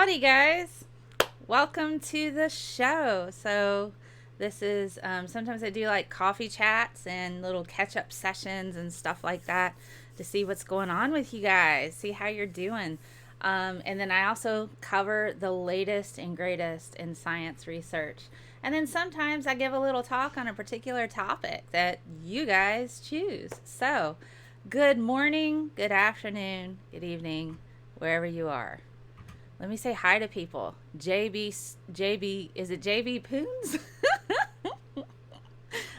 Howdy, guys. Welcome to the show. So, this is sometimes I do like coffee chats and little catch up sessions and stuff like that to see what's going on with you guys, see how you're doing. And then I also cover the latest and greatest in science research. And then sometimes I give a little talk on a particular topic that you guys choose. So, good morning, good afternoon, good evening, wherever you are. Let me say hi to people. JB, is it JB Poons?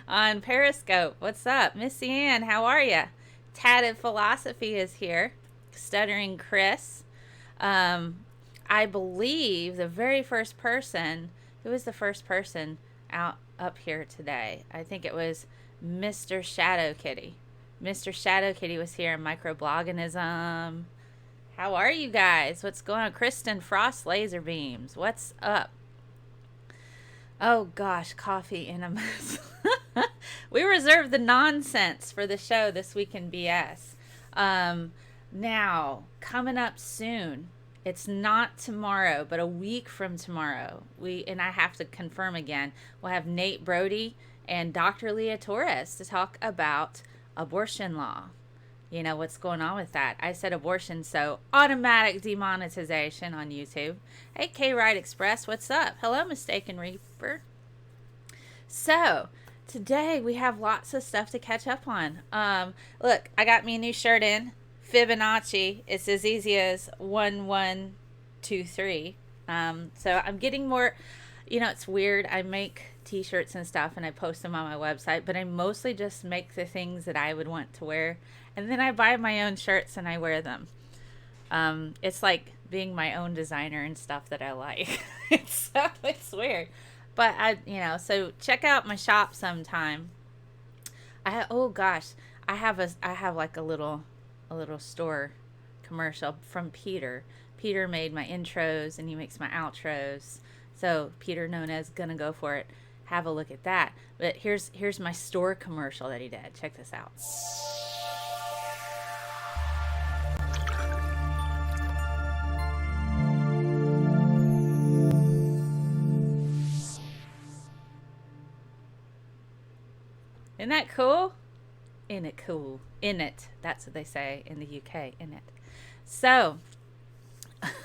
On Periscope. What's up? Missy Ann, how are ya? Tatted Philosophy is here. Stuttering Chris. I believe the very first person, who was the first person out up here today? I think it was Mr. Shadow Kitty. Mr. Shadow Kitty was here in Microbloganism. How are you guys? What's going on? Kristen Frost Laser Beams. What's up? Oh gosh, coffee in a mess. We reserved the nonsense for the show This Week in BS. Now, coming up soon. It's not tomorrow, but a week from tomorrow. And I have to confirm again. We'll have Nate Brody and Dr. Leah Torres to talk about abortion law. You know what's going on with that. I said abortion, so automatic demonetization on YouTube. Hey, K-Ride Express, what's up? Hello, Mistaken Reaper. So, today we have lots of stuff to catch up on. Look, I got me a new shirt in. Fibonacci. It's as easy as 1123. So I'm getting more, it's weird. I make t-shirts and stuff and I post them on my website, but I mostly just make the things that I would want to wear. And then I buy my own shirts and I wear them. It's like being my own designer and stuff that I like. It's weird. But so check out my shop sometime. I have like a little store commercial from Peter. Peter made my intros and he makes my outros. So Peter, known as Gonna Go For It, have a look at that. But here's my store commercial that he did. Check this out. Isn't that cool? In it cool. In it. That's what they say in the UK. In it. So,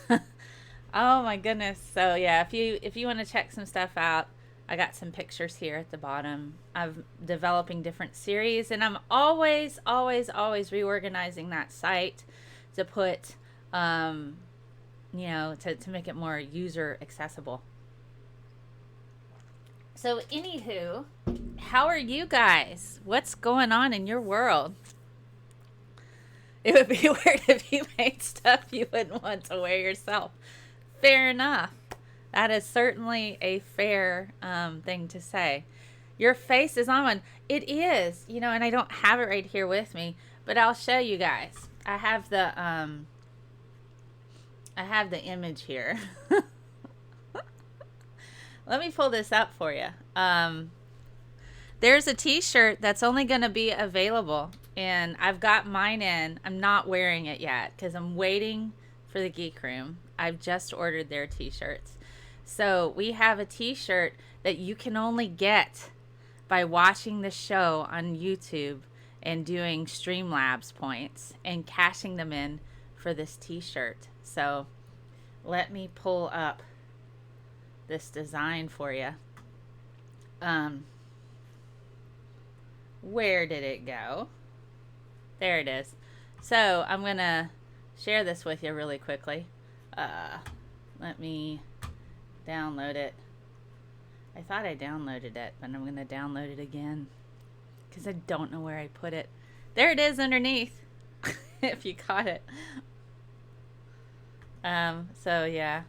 oh my goodness. So yeah, if you want to check some stuff out, I got some pictures here at the bottom. I'm developing different series, and I'm always reorganizing that site to put, to make it more user accessible. So, anywho, how are you guys? What's going on in your world? It would be weird if you made stuff you wouldn't want to wear yourself. Fair enough. That is certainly a fair thing to say. Your face is on one. It is, and I don't have it right here with me, but I'll show you guys. I have the image here. Let me pull this up for you. There's a t-shirt that's only going to be available, and I've got mine in. I'm not wearing it yet because I'm waiting for the Geek Room. I've just ordered their t-shirts. So we have a t-shirt that you can only get by watching the show on YouTube and doing Streamlabs points and cashing them in for this t-shirt. So let me pull up this design for you. Where did it go? There it is. So I'm gonna share this with you really quickly. Let me download it. I thought I downloaded it, but I'm gonna download it again because I don't know where I put it. There it is underneath. If you caught it. So yeah,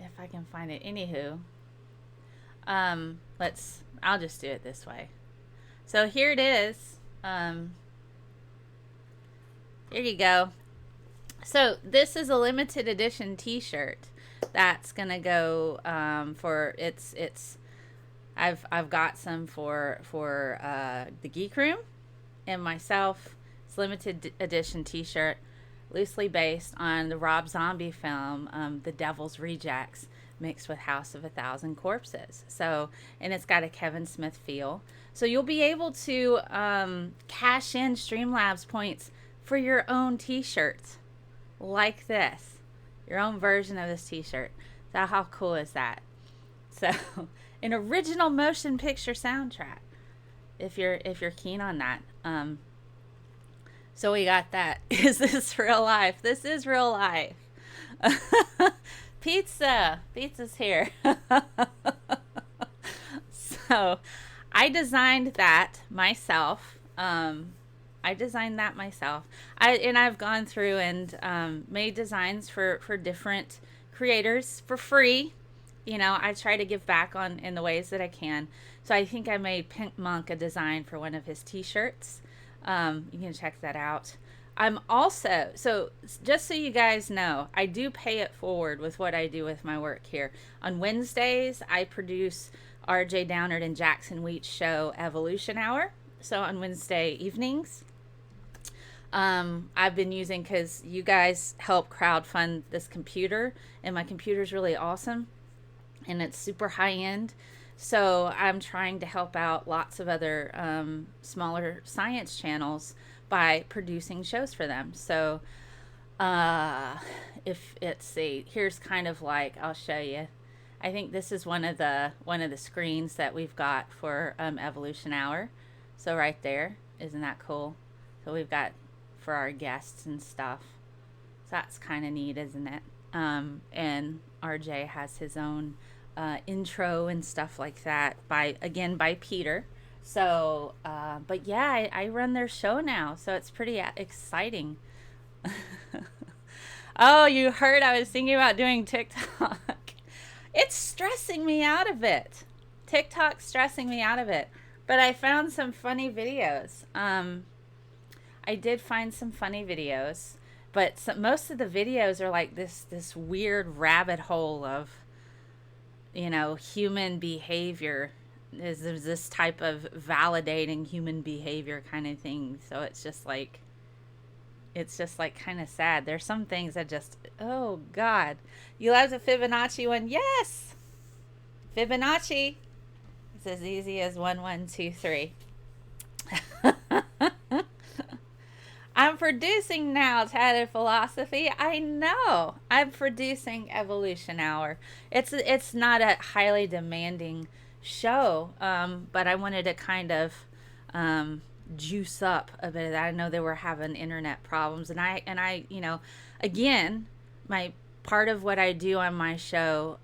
if I can find it. Anywho, I'll just do it this way. So here it is. Here you go. So this is a limited edition t-shirt that's gonna go for I've got some for the Geek Room and myself. It's limited edition t-shirt. loosely based on the Rob Zombie film, The Devil's Rejects, mixed with House of a Thousand Corpses. So, and it's got a Kevin Smith feel. So you'll be able to cash in Streamlabs points for your own t-shirts like this. Your own version of this t-shirt. So how cool is that? So, an original motion picture soundtrack. If you're keen on that. So we got that. Is this real life? This is real life. Pizza's here. So I designed that myself. I've gone through and made designs for different creators for free. You know, I try to give back in the ways that I can. So I think I made Pink Monk a design for one of his t-shirts. You can check that out. I'm also, so just so you guys know, I do pay it forward with what I do with my work here. On Wednesdays, I produce RJ Downard and Jackson Wheat's show Evolution Hour. So on Wednesday evenings, I've been using, because you guys help crowdfund this computer, and my computer's really awesome, and it's super high end. So I'm trying to help out lots of other smaller science channels by producing shows for them. So here's kind of like, I'll show you. I think this is one of the screens that we've got for Evolution Hour. So right there, isn't that cool? So we've got for our guests and stuff. So that's kind of neat, isn't it? And RJ has his own intro and stuff like that by Peter. So but yeah, I run their show now, so it's pretty exciting. Oh, you heard I was thinking about doing TikTok. It's stressing me out of it. TikTok's stressing me out of it, but I found some funny videos. I did find some funny videos, but most of the videos are like this weird rabbit hole of, you know, human behavior. There's this type of validating human behavior kind of thing. So it's just like kind of sad. There's some things that just, oh God. You love the Fibonacci one? Yes! Fibonacci. It's as easy as 1, 1, 2, 3. I'm producing now, Tatted Philosophy. I know. I'm producing Evolution Hour. It's not a highly demanding show, but I wanted to kind of juice up a bit of that. I know they were having internet problems, and I you know, again, my part of what I do on my show,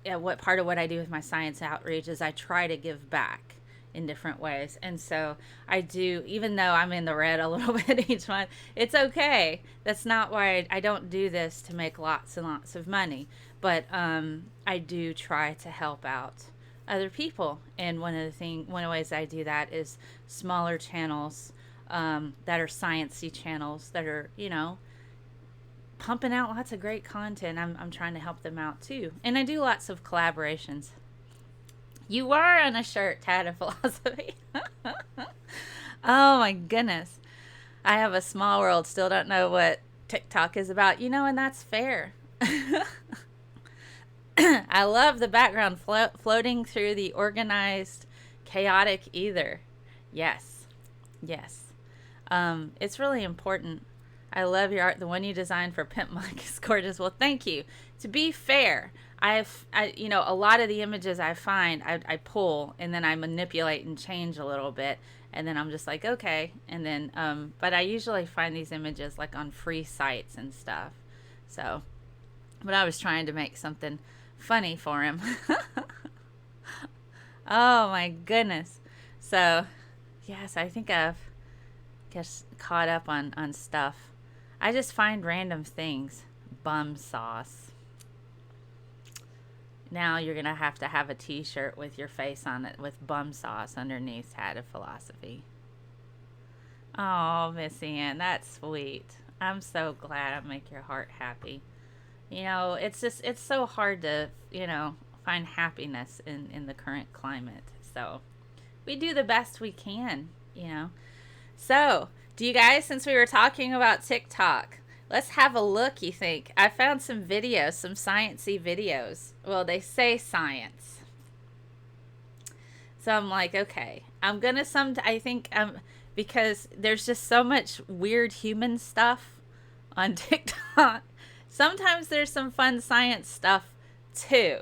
what part of what I do with my science outreach is I try to give back in different ways. And so I do, even though I'm in the red a little bit each month, it's okay. That's not why I don't do this to make lots and lots of money, but I do try to help out other people. And one of the ways I do that is smaller channels that are sciencey channels that are, you know, pumping out lots of great content. I'm trying to help them out too. And I do lots of collaborations. You are on a shirt, Tatted Philosophy. Oh my goodness. I have a small world. Still don't know what TikTok is about. You know, and that's fair. I love the background floating through the organized, chaotic ether. Yes. Yes. It's really important. I love your art. The one you designed for Pimp Monk is gorgeous. Well, thank you. To be fair, you know, a lot of the images I find, I pull and then I manipulate and change a little bit, and then I'm just like, okay. And then, but I usually find these images like on free sites and stuff. So, but I was trying to make something funny for him. Oh my goodness. So, yes, I think I've just caught up on stuff. I just find random things. Bum sauce. Now you're going to have a t-shirt with your face on it with bum sauce underneath Tatted Philosophy. Oh, Miss Ann, that's sweet. I'm so glad I make your heart happy. You know, it's so hard to, you know, find happiness in the current climate. So we do the best we can, you know. So Do you guys, since we were talking about TikTok, let's have a look, you think? I found some videos, some sciencey videos. Well, they say science. So I'm like, okay, I'm going to I think, because there's just so much weird human stuff on TikTok. Sometimes there's some fun science stuff too.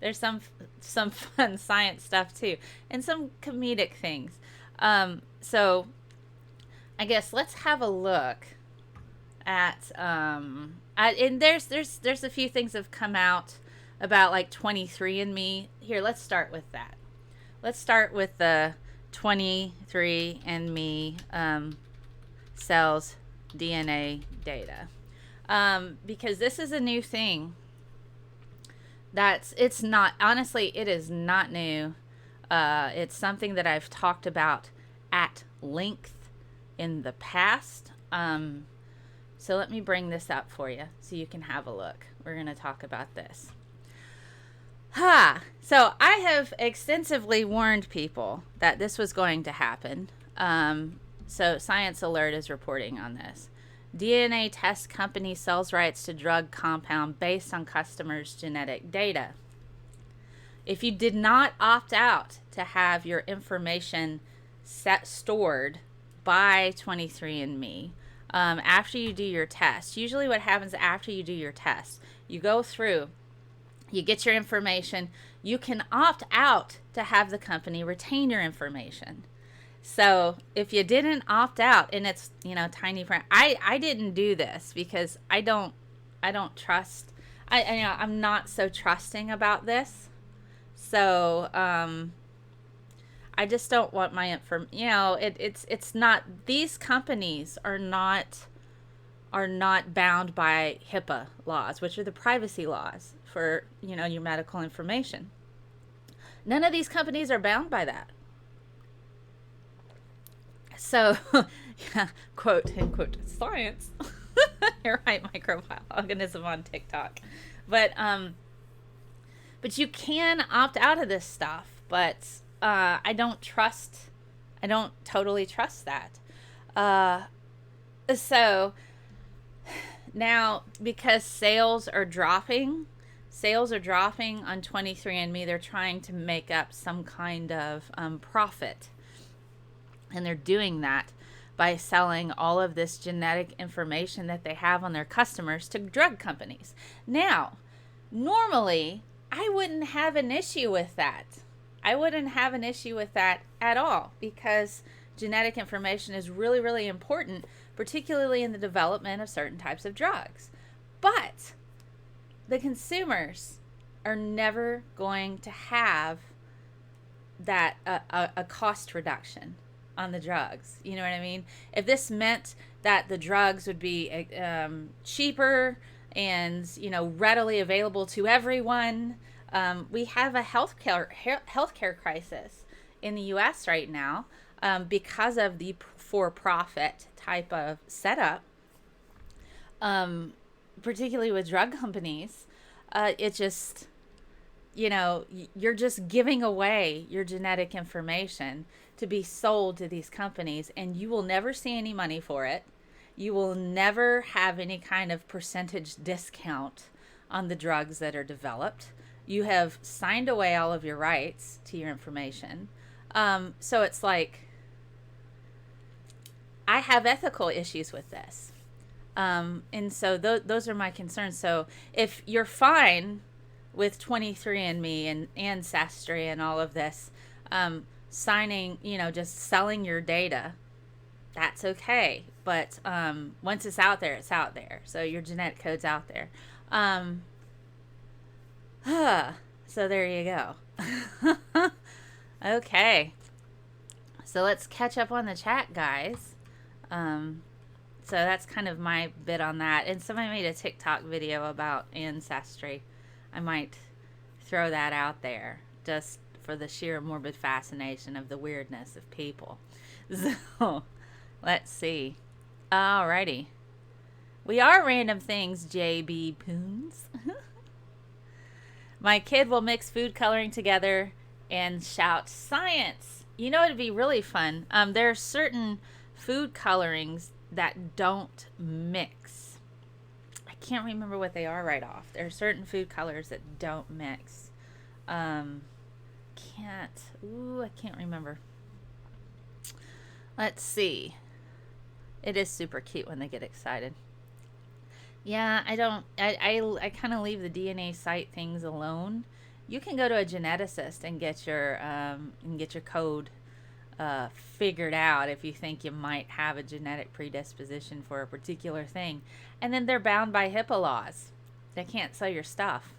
There's some fun science stuff too, and some comedic things. So I guess let's have a look at and there's a few things that have come out about like 23andMe. Here, let's start with that. Let's start with the 23andMe cells DNA data, because this is a new thing. It's not, honestly, it is not new. It's something that I've talked about at length in the past. So let me bring this up for you so you can have a look. We're going to talk about this. So I have extensively warned people that this was going to happen. So Science Alert is reporting on this. DNA test company sells rights to drug compound based on customers' genetic data. If you did not opt out to have your information stored by 23andMe, after you do your test, usually what happens after you do your test, you go through, you get your information, you can opt out to have the company retain your information. So if you didn't opt out, and it's, tiny print, I didn't do this because I don't trust, I'm not so trusting about this. So, I just don't want my information, it's not, these companies are not bound by HIPAA laws, which are the privacy laws for, your medical information. None of these companies are bound by that. So, yeah, quote, unquote, science. You're right, microorganism on TikTok. But you can opt out of this stuff, but I don't totally trust that. So, now, because sales are dropping on 23andMe, they're trying to make up some kind of profit. And they're doing that by selling all of this genetic information that they have on their customers to drug companies. Now, normally, I wouldn't have an issue with that. I wouldn't have an issue with that at all, because genetic information is really, really important, particularly in the development of certain types of drugs. But the consumers are never going to have that a cost reduction on the drugs. You know what I mean? If this meant that the drugs would be cheaper and, readily available to everyone, we have a healthcare crisis in the U.S. right now because of the for-profit type of setup, particularly with drug companies. It just, you're just giving away your genetic information to be sold to these companies, and you will never see any money for it. You will never have any kind of percentage discount on the drugs that are developed. You have signed away all of your rights to your information. So it's like, I have ethical issues with this. And so those are my concerns. So if you're fine with 23andMe and Ancestry and all of this, signing, just selling your data, that's okay. But once it's out there, it's out there. So your genetic code's out there. So there you go. Okay. So let's catch up on the chat, guys. So that's kind of my bit on that. And somebody made a TikTok video about Ancestry. I might throw that out there just for the sheer morbid fascination of the weirdness of people. So let's see. Alrighty. We are random things, JB Poons. My kid will mix food coloring together and shout science. It'd be really fun. There are certain food colorings that don't mix. I can't remember what they are right off. There are certain food colors that don't mix. I can't remember. Let's see. It is super cute when they get excited. Yeah, I kind of leave the DNA site things alone. You can go to a geneticist and get your code figured out if you think you might have a genetic predisposition for a particular thing, and then they're bound by HIPAA laws. They can't sell your stuff.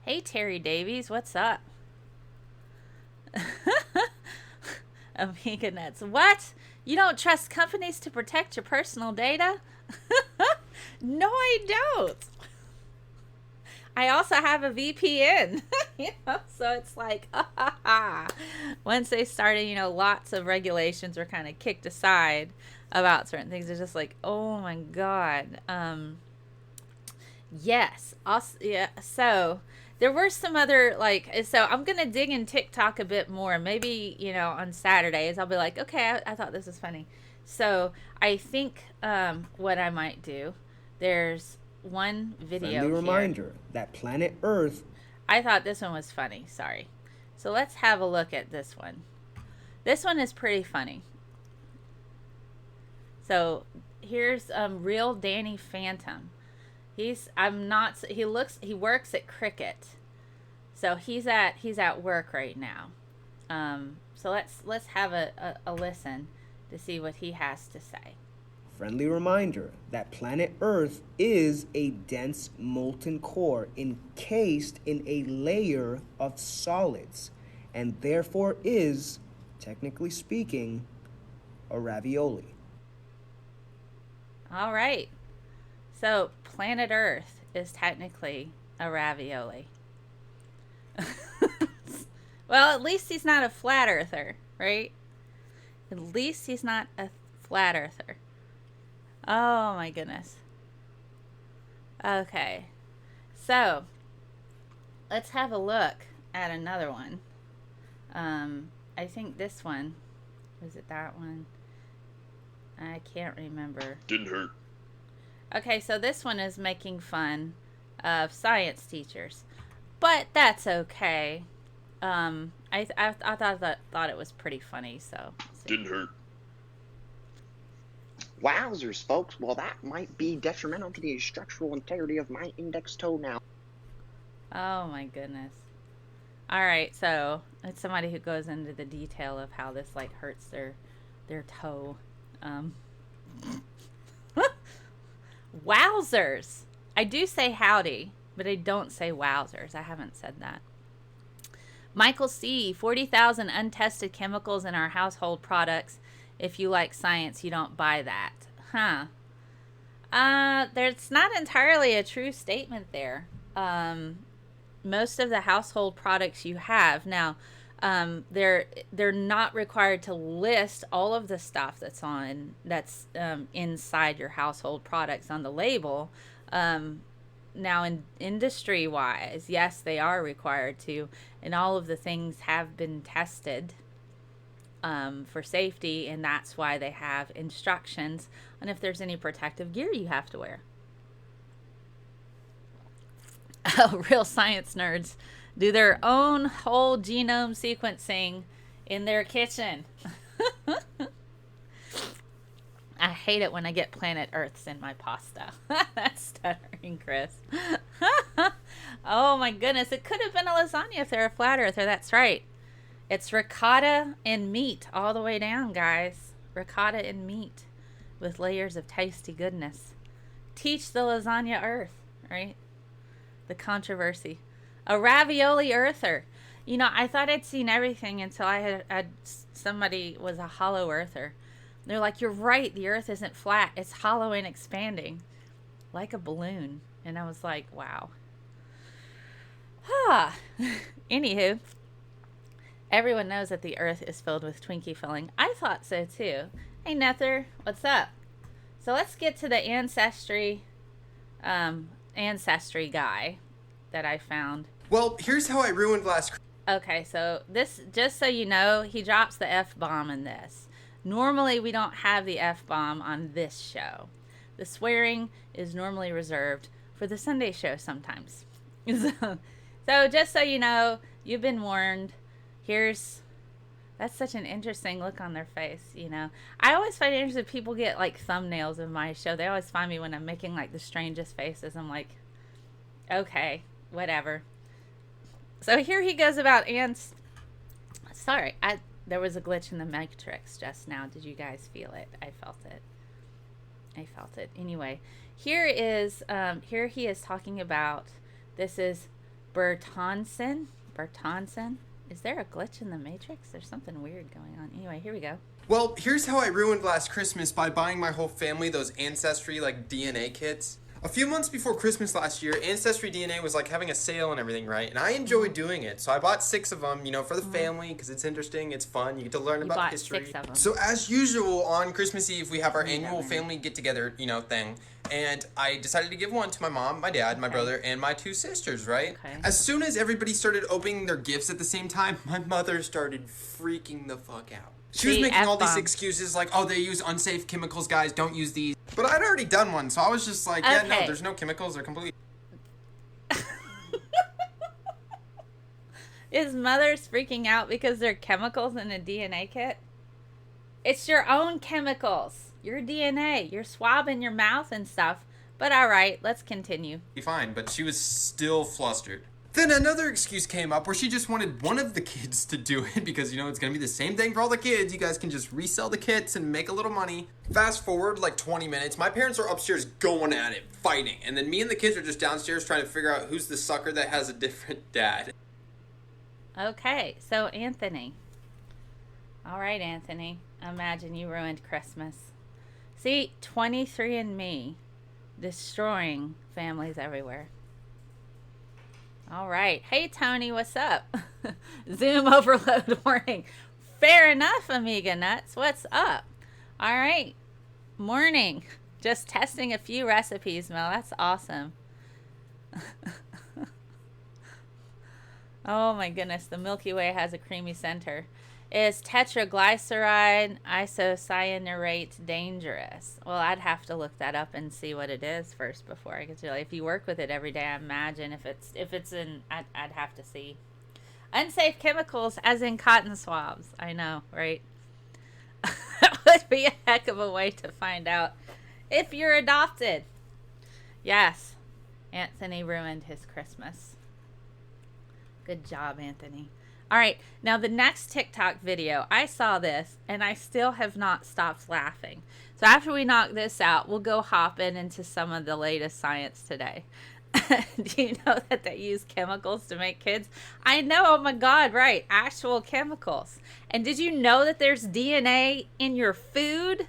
Hey Terry Davies, what's up? Amiga Nuts. What? You don't trust companies to protect your personal data? No, I don't. I also have a VPN. So it's like, once they started, lots of regulations were kind of kicked aside about certain things. It's just like, oh my God. Yes. Also, yeah. So there were some other, so I'm going to dig in TikTok a bit more. Maybe, on Saturdays, I'll be like, okay, I thought this was funny. So I think what I might do, there's one video Friendly reminder that planet Earth. I thought this one was funny. Sorry. So let's have a look at this one. This one is pretty funny. So here's real Danny Phantom. He works at Cricket. So he's at work right now. So let's have a listen to see what he has to say. Friendly reminder that planet Earth is a dense molten core encased in a layer of solids, and therefore is, technically speaking, a ravioli. All right. So planet Earth is technically a ravioli. Well, at least he's not a flat earther, right? At least he's not a flat earther. Oh my goodness. Okay. So, let's have a look at another one. I think this one, was it that one? I can't remember. Didn't hurt. Okay, so this one is making fun of science teachers. But that's okay. I thought it was pretty funny, so. Didn't hurt. Wowzers, folks. Well, that might be detrimental to the structural integrity of my index toe now. Oh my goodness. All right, so it's somebody who goes into the detail of how this hurts their toe. Wowzers. I do say howdy, but I don't say wowzers. I haven't said that. Michael C. 40,000 untested chemicals in our household products. If you like science, you don't buy that. Huh. There's not entirely a true statement there. Most of the household products you have now, they're not required to list all of the stuff that's inside your household products on the label. Now, in industry wise, yes, they are required to, and all of the things have been tested for safety, and that's why they have instructions on if there's any protective gear you have to wear. Oh, real science nerds do their own whole genome sequencing in their kitchen. I hate it when I get planet Earths in my pasta. That's stuttering, Chris. Oh my goodness, it could have been a lasagna if they're a flat earther. That's right. It's ricotta and meat all the way down, guys. Ricotta and meat with layers of tasty goodness. Teach the lasagna Earth, right? The controversy. A ravioli earther. I thought I'd seen everything until I had somebody was a hollow earther. They're like, you're right, the Earth isn't flat. It's hollow and expanding like a balloon. And I was like, wow. Anywho, everyone knows that the Earth is filled with Twinkie filling. I thought so too. Hey, Nether, what's up? So let's get to the ancestry guy that I found. Well, here's how I ruined last. Okay, so this, just so you know, he drops the F-bomb in this. Normally, we don't have the F-bomb on this show. The swearing is normally reserved for the Sunday show sometimes. So just so you know, you've been warned. That's such an interesting look on their face, you know. I always find it interesting people get like thumbnails of my show. They always find me when I'm making like the strangest faces. I'm like, okay, whatever. So here he goes about ants. Sorry, there was a glitch in the matrix just now. Did you guys feel it? I felt it. Anyway, here he is talking about, this is Bertonsen. Is there a glitch in the matrix? There's something weird going on. Anyway, here we go. Well, here's how I ruined last Christmas by buying my whole family those Ancestry, DNA kits. A few months before Christmas last year, Ancestry DNA was, having a sale and everything, right? And I enjoyed doing it. So I bought 6 of them, for the family, because it's interesting, it's fun, you get to learn about history. 6 of them. So as usual, on Christmas Eve, we have our annual family get-together, thing. And I decided to give one to my mom, my dad, my brother, and my 2 sisters, right? Okay. As soon as everybody started opening their gifts at the same time, my mother started freaking the fuck out. She was making all these excuses like, oh, they use unsafe chemicals, guys, don't use these. But I'd already done one, so I was just like, yeah, no, there's no chemicals, they're completely... Is mother's freaking out because there are chemicals in a DNA kit? It's your own chemicals. Your DNA. You're swabbing your mouth and stuff. But alright, let's continue. Fine, but she was still flustered. Then another excuse came up where she just wanted one of the kids to do it because, it's going to be the same thing for all the kids. You guys can just resell the kits and make a little money. Fast forward 20 minutes. My parents are upstairs going at it, fighting. And then me and the kids are just downstairs trying to figure out who's the sucker that has a different dad. Okay, so Anthony. Alright, Anthony. Imagine you ruined Christmas. See, 23andMe destroying families everywhere. All right. Hey, Tony, what's up? Zoom overload warning. Fair enough, Amiga Nuts. What's up? All right. Morning. Just testing a few recipes, Mel. That's awesome. Oh, my goodness. The Milky Way has a creamy center. Is tetraglyceride isocyanurate dangerous? Well, I'd have to look that up and see what it is first before I could tell you. If you work with it every day, I imagine if it's in, I'd have to see. Unsafe chemicals, as in cotton swabs. I know, right? That would be a heck of a way to find out if you're adopted. Yes, Anthony ruined his Christmas. Good job, Anthony. All right, now the next TikTok video, I saw this, and I still have not stopped laughing. So after we knock this out, we'll go hopping into some of the latest science today. Do you know that they use chemicals to make kids? I know, oh my God, right, actual chemicals. And did you know that there's DNA in your food?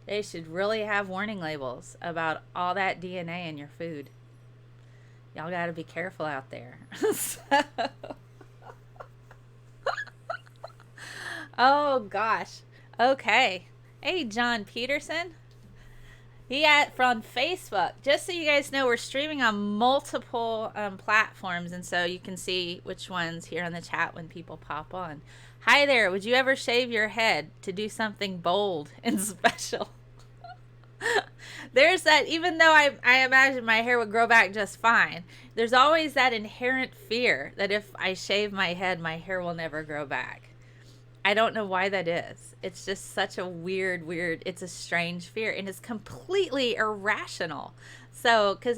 They should really have warning labels about all that DNA in your food. Y'all got to be careful out there. Oh, gosh. Okay. Hey, John Peterson. From Facebook. Just so you guys know, we're streaming on multiple platforms, and so you can see which ones here on the chat when people pop on. Hi there. Would you ever shave your head to do something bold and special? There's that, even though I imagine my hair would grow back just fine, there's always that inherent fear that if I shave my head, my hair will never grow back. I don't know why that is. It's just such a weird, it's a strange fear, and it's completely irrational. So, because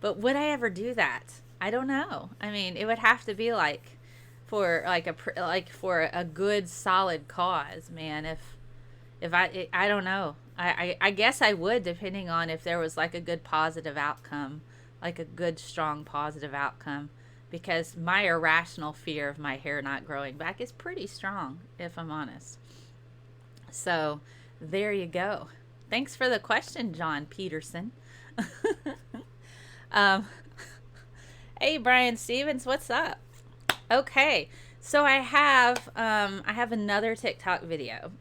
but would I ever do that? I don't know. I mean, it would have to be for a good solid cause, man. If I don't know. I guess I would, depending on if there was a good positive outcome, a good strong positive outcome. Because my irrational fear of my hair not growing back is pretty strong, if I'm honest. So, there you go. Thanks for the question, John Peterson. Hey, Brian Stevens, what's up? Okay, so I have another TikTok video.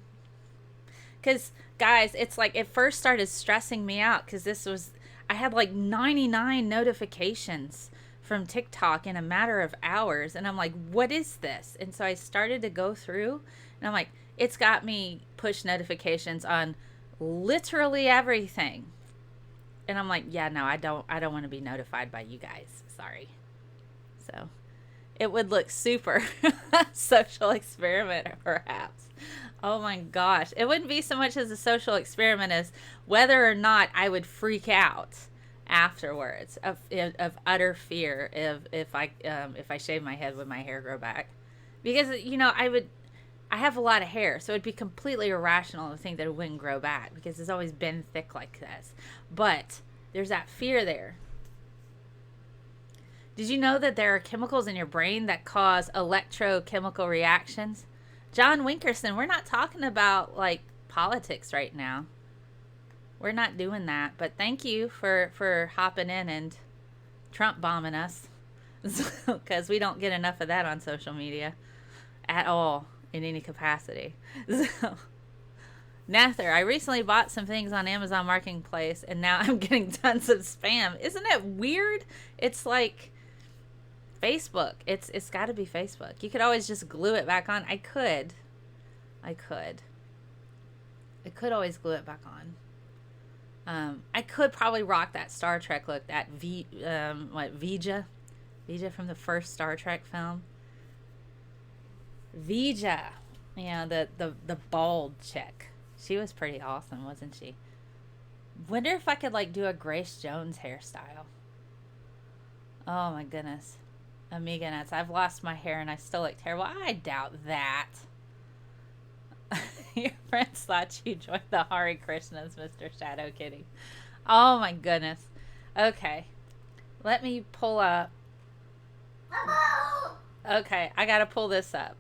Because, guys, it's it first started stressing me out because I had 99 notifications from TikTok in a matter of hours, and I'm like, what is this? And so I started to go through, and I'm like, it's got me push notifications on literally everything. And I'm like, yeah, no, I don't want to be notified by you guys. Sorry. So it would look super social experiment, perhaps. Oh my gosh. It wouldn't be so much as a social experiment as whether or not I would freak out afterwards of utter fear if I shave my head, would my hair grow back? Because, you know, I have a lot of hair, so it'd be completely irrational to think that it wouldn't grow back because it's always been thick like this. But there's that fear there. Did you know that there are chemicals in your brain that cause electrochemical reactions? John Winkerson, we're not talking about like politics right now. We're not doing that. But thank you for hopping in and Trump bombing us. Because we don't get enough of that on social media at all in any capacity. So, Nether, I recently bought some things on Amazon Marketplace and now I'm getting tons of spam. Isn't it weird? It's like Facebook. It's got to be Facebook. You could always just glue it back on. I could always glue it back on. I could probably rock that Star Trek look, that Vija from the first Star Trek film. Vija, you know, the bald chick. She was pretty awesome, wasn't she? Wonder if I could like do a Grace Jones hairstyle. Oh my goodness. Amiga nuts. I've lost my hair and I still look terrible. I doubt that. Your friends thought you joined the Hare Krishnas, Mr. Shadow Kitty. Oh my goodness. Okay. Let me pull up. Okay, I gotta pull this up.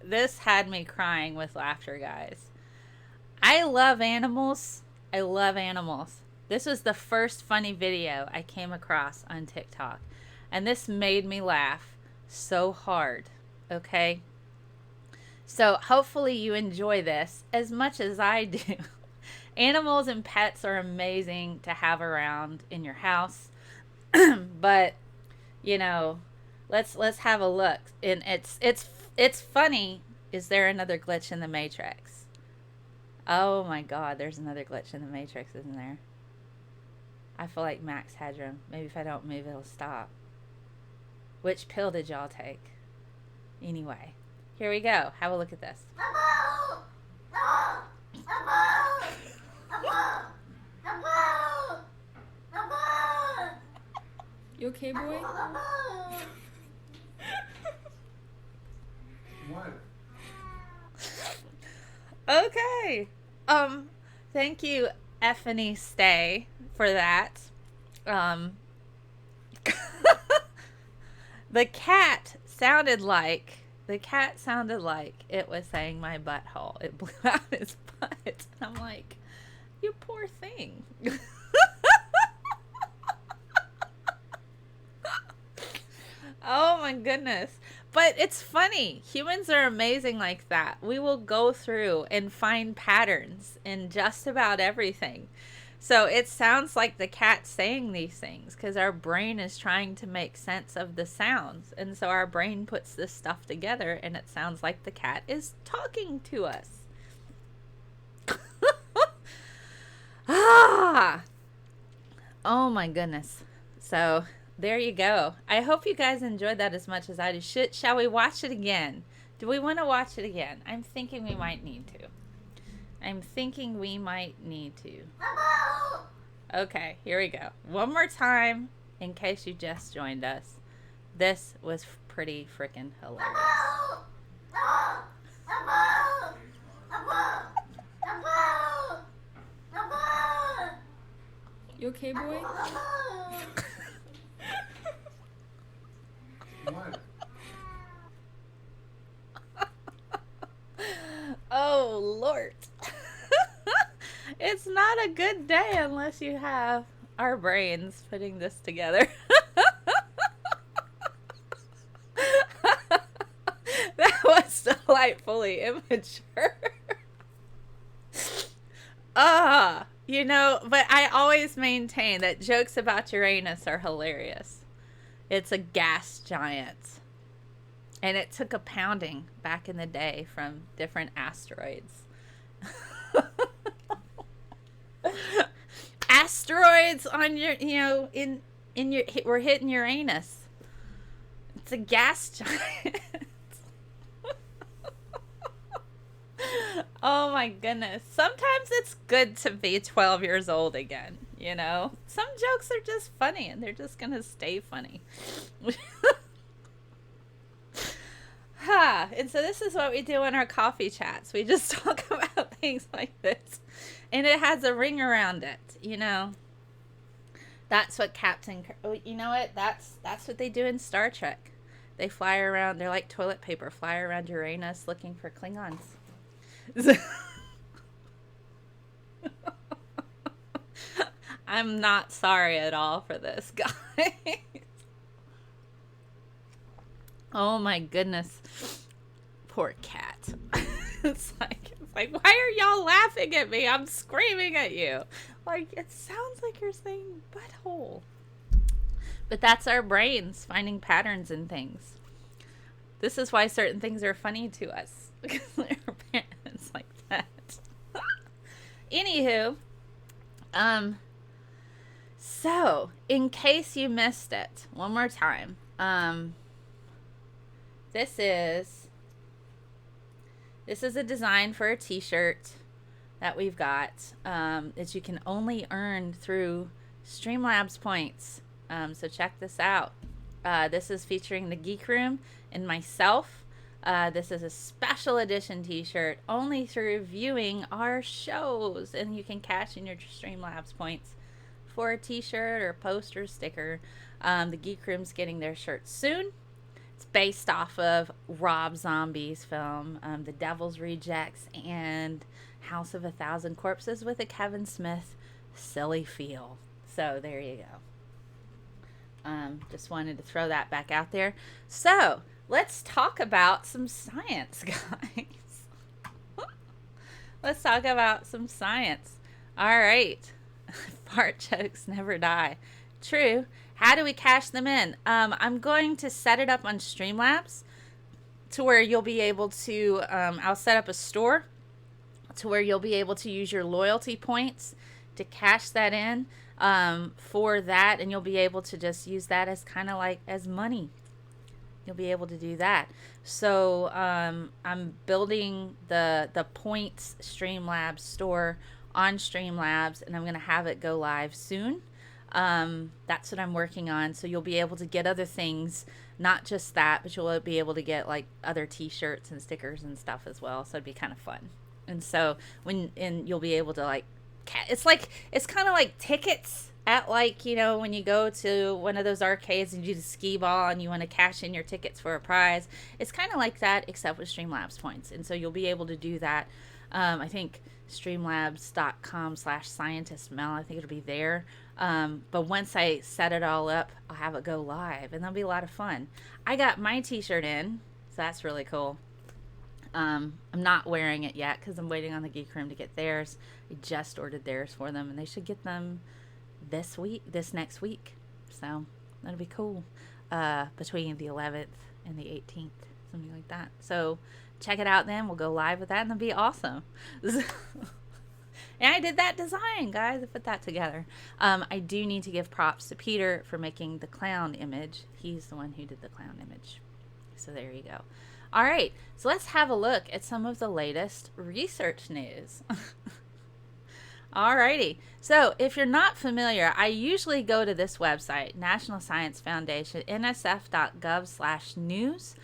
This had me crying with laughter, guys. I love animals. I love animals. This was the first funny video I came across on TikTok. And this made me laugh so hard. Okay? So hopefully you enjoy this as much as I do. Animals and pets are amazing to have around in your house. But, you know, let's have a look. And it's funny. Is there another glitch in the Matrix? Oh my God, there's another glitch in the Matrix, isn't there? I feel like Max Headroom. Maybe if I don't move, it'll stop. Which pill did y'all take? Anyway, here we go. Have a look at this. You okay, boy? What? Okay. Thank you, Effany Stay, for that. The cat sounded like it was saying my butthole. It blew out its butt. And I'm like, you poor thing. Oh my goodness. But it's funny. Humans are amazing like that. We will go through and find patterns in just about everything. So it sounds like the cat saying these things because our brain is trying to make sense of the sounds. And so our brain puts this stuff together and it sounds like the cat is talking to us. Ah! Oh my goodness. So there you go. I hope you guys enjoyed that as much as I do. Shall we watch it again? Do we want to watch it again? I'm thinking we might need to. Okay, here we go. One more time, in case you just joined us. This was pretty freaking hilarious. You okay, boy? What? Oh, Lord. It's not a good day unless you have our brains putting this together. That was delightfully immature. You know, but I always maintain that jokes about Uranus are hilarious. It's a gas giant. And it took a pounding back in the day from different asteroids. Asteroids on your, in your, we're hitting Uranus. It's a gas giant. Oh my goodness. Sometimes it's good to be 12 years old again, Some jokes are just funny and they're just going to stay funny. And so this is what we do in our coffee chats. We just talk about things like this. And it has a ring around it, That's what you know what? That's what they do in Star Trek. They fly around, they're like toilet paper, fly around Uranus looking for Klingons. I'm not sorry at all for this, guys. Oh my goodness. Poor cat. It's like, why are y'all laughing at me? I'm screaming at you. Like, it sounds like you're saying butthole. But that's our brains finding patterns in things. This is why certain things are funny to us. Because our parents like that. Anywho, so in case you missed it, one more time, this is a design for a t-shirt that we've got that you can only earn through Streamlabs points. So check this out. This is featuring the Geek Room and myself. This is a special edition t-shirt only through viewing our shows, and you can cash in your Streamlabs points for a t-shirt or poster sticker. The Geek Room's getting their shirt soon. It's based off of Rob Zombie's film, The Devil's Rejects, and House of a Thousand Corpses with a Kevin Smith silly feel. So there you go. Just wanted to throw that back out there. So let's talk about some science, guys. Let's talk about some science. All right. Fart jokes never die. True. How do we cash them in? I'm going to set it up on Streamlabs to where you'll be able to, I'll set up a store to where you'll be able to use your loyalty points to cash that in for that, and you'll be able to just use that as kind of like as money. You'll be able to do that. So I'm building the points Streamlabs store on Streamlabs, and I'm going to have it go live soon. That's what I'm working on. So you'll be able to get other things, not just that, but you'll be able to get like other t-shirts and stickers and stuff as well. So it'd be kind of fun. And so you'll be able to like, it's kind of like tickets at like, when you go to one of those arcades and you do the skee ball and you want to cash in your tickets for a prize. It's kind of like that, except with Streamlabs points. And so you'll be able to do that. I think streamlabs.com/ScientistMel. I think it'll be there. But once I set it all up, I'll have it go live, and that'll be a lot of fun. I got my t-shirt in, so that's really cool. I'm not wearing it yet because I'm waiting on the Geek Room to get theirs. I just ordered theirs for them, and they should get them this next week. So that'll be cool. Between the 11th and the 18th, something like that. So check it out then. We'll go live with that, and it'll be awesome. And I did that design, guys. I put that together. I do need to give props to Peter for making the clown image. He's the one who did the clown image. So there you go. All right. So let's have a look at some of the latest research news. Alrighty. So if you're not familiar, I usually go to this website, National Science Foundation, nsf.gov/news.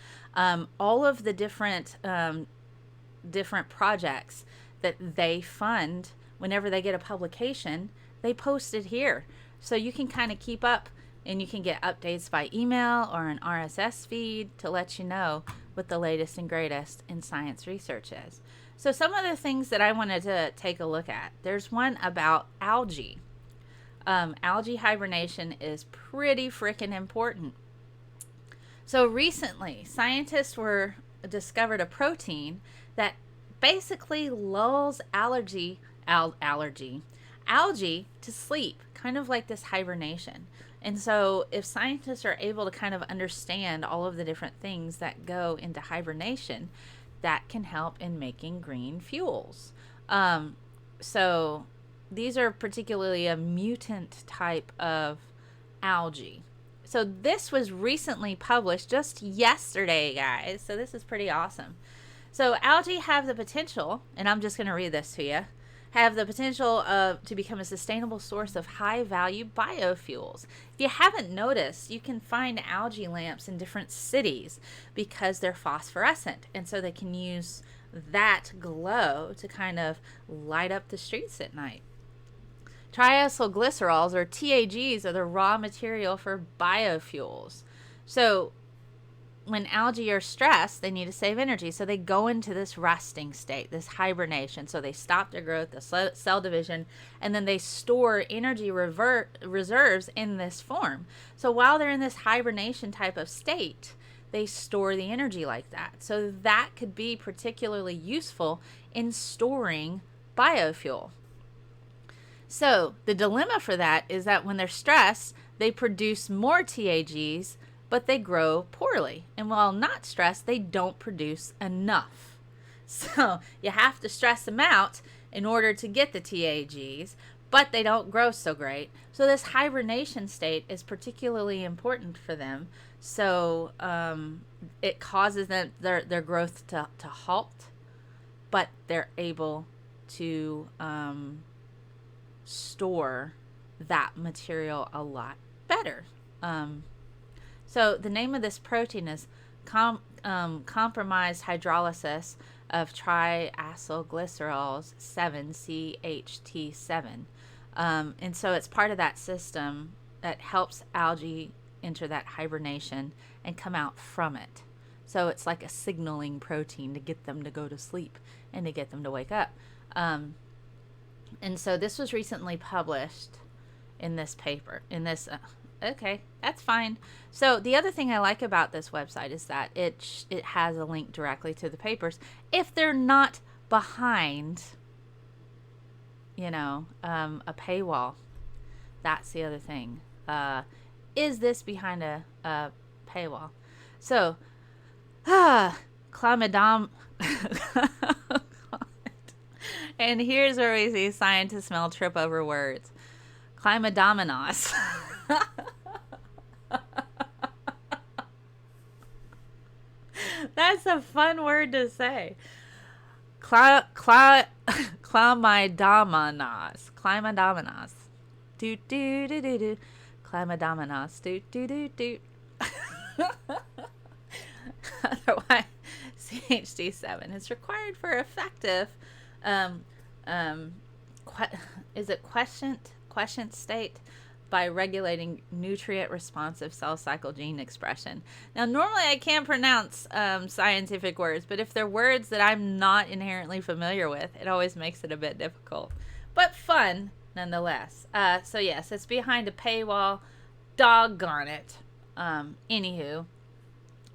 All of the different projects that they fund, whenever they get a publication, they post it here. So you can kind of keep up, and you can get updates by email or an RSS feed to let you know what the latest and greatest in science research is. So some of the things that I wanted to take a look at, there's one about algae. Algae hibernation is pretty freaking important. So recently, scientists discovered a protein that basically lulls algae to sleep, kind of like this hibernation. And so if scientists are able to kind of understand all of the different things that go into hibernation, that can help in making green fuels. So these are particularly a mutant type of algae. So this was recently published just yesterday, guys. So this is pretty awesome. So algae have the potential, and I'm just going to read this to you, have the potential to become a sustainable source of high-value biofuels. If you haven't noticed, you can find algae lamps in different cities because they're phosphorescent, and so they can use that glow to kind of light up the streets at night. Triacylglycerols, or TAGs, are the raw material for biofuels. So when algae are stressed, they need to save energy. So they go into this resting state, this hibernation. So they stop their growth, the cell division, and then they store energy reserves in this form. So while they're in this hibernation type of state, they store the energy like that. So that could be particularly useful in storing biofuel. So the dilemma for that is that when they're stressed, they produce more TAGs, but they grow poorly. And while not stressed, they don't produce enough. So you have to stress them out in order to get the TAGs, but they don't grow so great. So this hibernation state is particularly important for them. So it causes them, their growth to halt, but they're able to store that material a lot better. So the name of this protein is compromised hydrolysis of triacylglycerols 7-CHT7. And so it's part of that system that helps algae enter that hibernation and come out from it. So it's like a signaling protein to get them to go to sleep and to get them to wake up. And so this was recently published in this paper, okay, that's fine. So the other thing I like about this website is that it has a link directly to the papers if they're not behind, a paywall. That's the other thing. Is this behind a paywall? So, chlamydom. And here's where we see Scientist Mel trip over words. Chlamydomonas. That's a fun word to say. Chlamydomonas. Chlamydomonas. Do do do do do. Chlamydomonas. Do do do do. Otherwise, CHD7 is required for effective. Is it quiescent state by regulating nutrient responsive cell cycle gene expression. Now normally I can't pronounce scientific words, but if they're words that I'm not inherently familiar with, it always makes it a bit difficult, but fun nonetheless. So yes, it's behind a paywall. Doggone it. Anywho,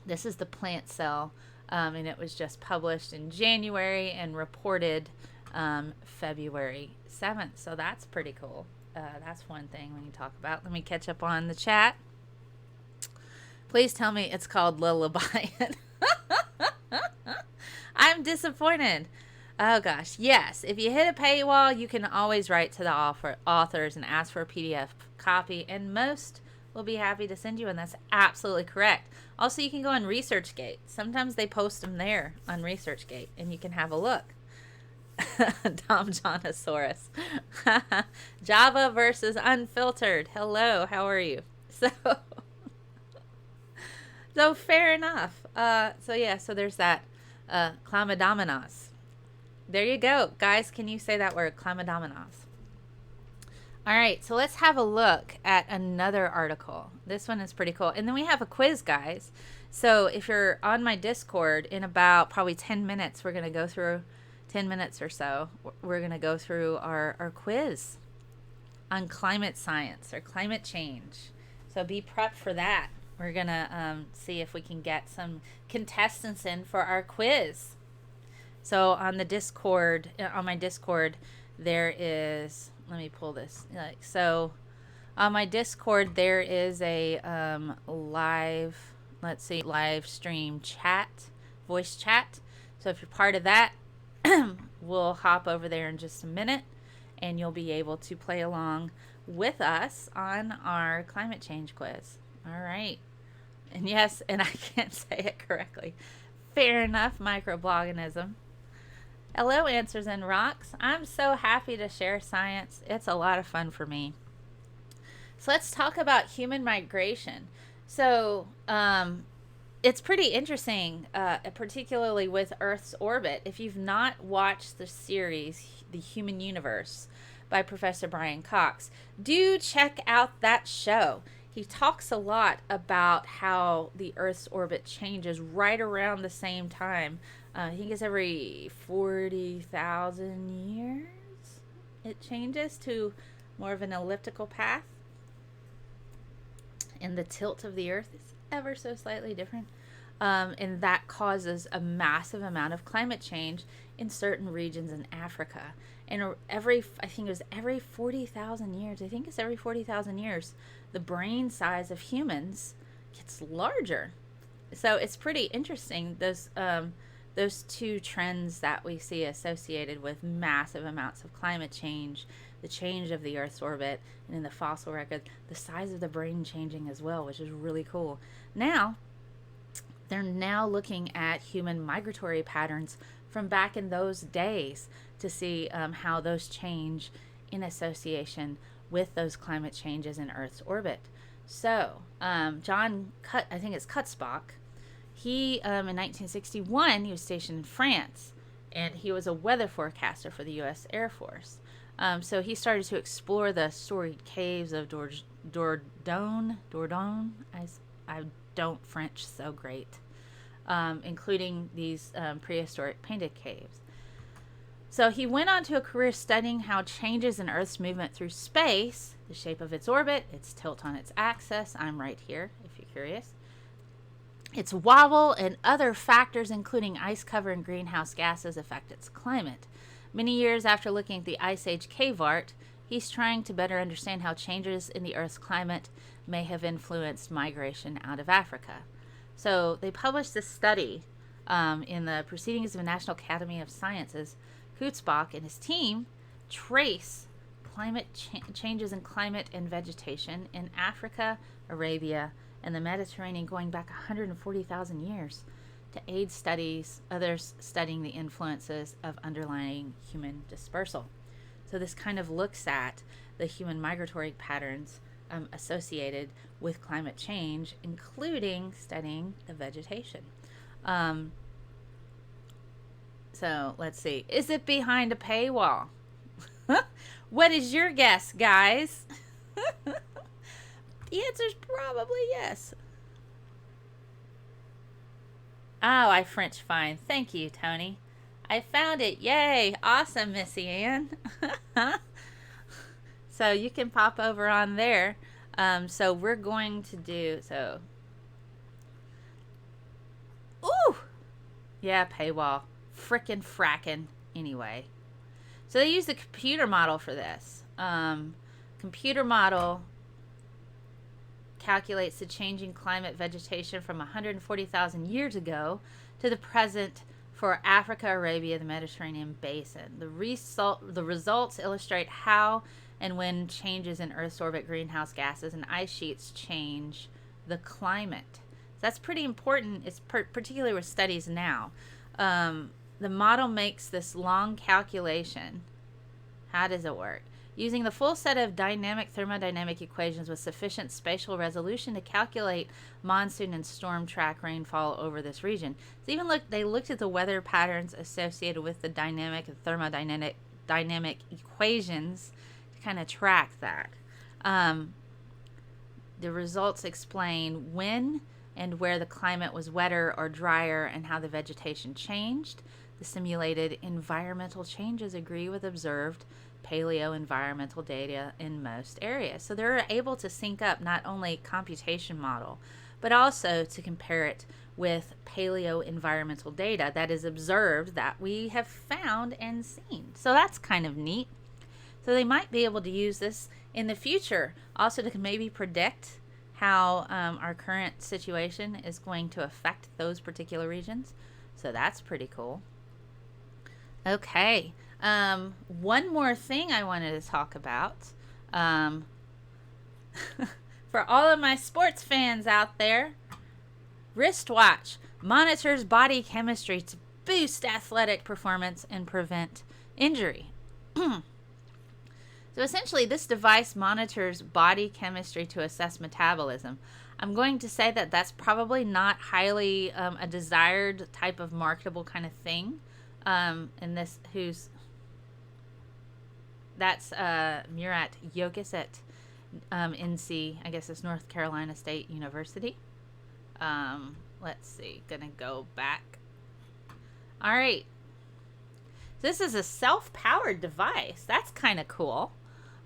this is the plant cell, and it was just published in January and reported February 7th. So that's pretty cool. That's one thing we can talk about. Let me catch up on the chat. Please tell me it's called Lullaby. I'm disappointed. Oh gosh, yes. If you hit a paywall, you can always write to the authors and ask for a PDF copy, and most will be happy to send you, and that's absolutely correct. Also, you can go on ResearchGate. Sometimes they post them there on ResearchGate, and you can have a look. Dom Jonosaurus. Java versus unfiltered. Hello, how are you? So fair enough. So there's that. Chlamydomonas. There you go. Guys, can you say that word? Chlamydomonas. All right, so let's have a look at another article. This one is pretty cool. And then we have a quiz, guys. So if you're on my Discord, in about probably 10 minutes, we're going to go through 10 minutes or so, we're going to go through our quiz on climate science or climate change. So be prepped for that. We're going to see if we can get some contestants in for our quiz. So on the Discord, on my Discord, there is, let me pull this. On my Discord, there is a live stream chat, voice chat. So if you're part of that, we'll hop over there in just a minute and you'll be able to play along with us on our climate change quiz. All right. And yes, and I can't say it correctly. Fair enough, microbloganism. Hello, Answers and Rocks. I'm so happy to share science. It's a lot of fun for me. So let's talk about human migration. So it's pretty interesting, particularly with Earth's orbit. If you've not watched the series, The Human Universe by Professor Brian Cox, do check out that show. He talks a lot about how the Earth's orbit changes right around the same time. I think it's every 40,000 years it changes to more of an elliptical path. And the tilt of the Earth is ever so slightly different. And that causes a massive amount of climate change in certain regions in Africa. And I think it was every 40,000 years, the brain size of humans gets larger. So it's pretty interesting, those two trends that we see associated with massive amounts of climate change, the change of the Earth's orbit, and in the fossil record, the size of the brain changing as well, which is really cool. Now, they're now looking at human migratory patterns from back in those days to see how those change in association with those climate changes in Earth's orbit. So, John Kutzbach, he, in 1961, he was stationed in France, and he was a weather forecaster for the U.S. Air Force. So he started to explore the storied caves of Dordogne. I don't French so great, including these prehistoric painted caves. So he went on to a career studying how changes in Earth's movement through space, the shape of its orbit, its tilt on its axis, I'm right here if you're curious, its wobble, and other factors including ice cover and greenhouse gases affect its climate. Many years after looking at the Ice Age cave art, he's trying to better understand how changes in the Earth's climate may have influenced migration out of Africa. So they published this study in the Proceedings of the National Academy of Sciences. Kutzbach and his team trace changes in climate and vegetation in Africa, Arabia, and the Mediterranean going back 140,000 years to aid others studying the influences of underlying human dispersal. So this kind of looks at the human migratory patterns associated with climate change, including studying the vegetation. So let's see. Is it behind a paywall? What is your guess, guys? The answer is probably yes. Oh, I French fine. Thank you, Tony. I found it. Yay. Awesome, Missy Ann. So you can pop over on there. So we're going to do so. Ooh. Yeah, paywall. Frickin' frackin'. Anyway. So they used a computer model for this. Computer model calculates the changing climate vegetation from 140,000 years ago to the present for Africa, Arabia, the Mediterranean basin. The results illustrate how and when changes in Earth's orbit, greenhouse gases, and ice sheets change the climate. So that's pretty important, it's particularly with studies now. The model makes this long calculation. How does it work? Using the full set of dynamic thermodynamic equations with sufficient spatial resolution to calculate monsoon and storm track rainfall over this region. So they looked at the weather patterns associated with the dynamic and thermodynamic equations to kind of track that. The results explain when and where the climate was wetter or drier and how the vegetation changed. The simulated environmental changes agree with observed paleo-environmental data in most areas. So they're able to sync up not only computation model, but also to compare it with paleo-environmental data that is observed that we have found and seen. So that's kind of neat. So they might be able to use this in the future also to maybe predict how our current situation is going to affect those particular regions. So that's pretty cool. Okay. One more thing I wanted to talk about. For all of my sports fans out there, wristwatch monitors body chemistry to boost athletic performance and prevent injury. So essentially, this device monitors body chemistry to assess metabolism. I'm going to say that that's probably not highly a desired type of marketable kind of thing. And this, that's Murat Yildiz at NC, I guess it's North Carolina State University. Let's see, gonna go back. All right. This is a self-powered device. That's kind of cool.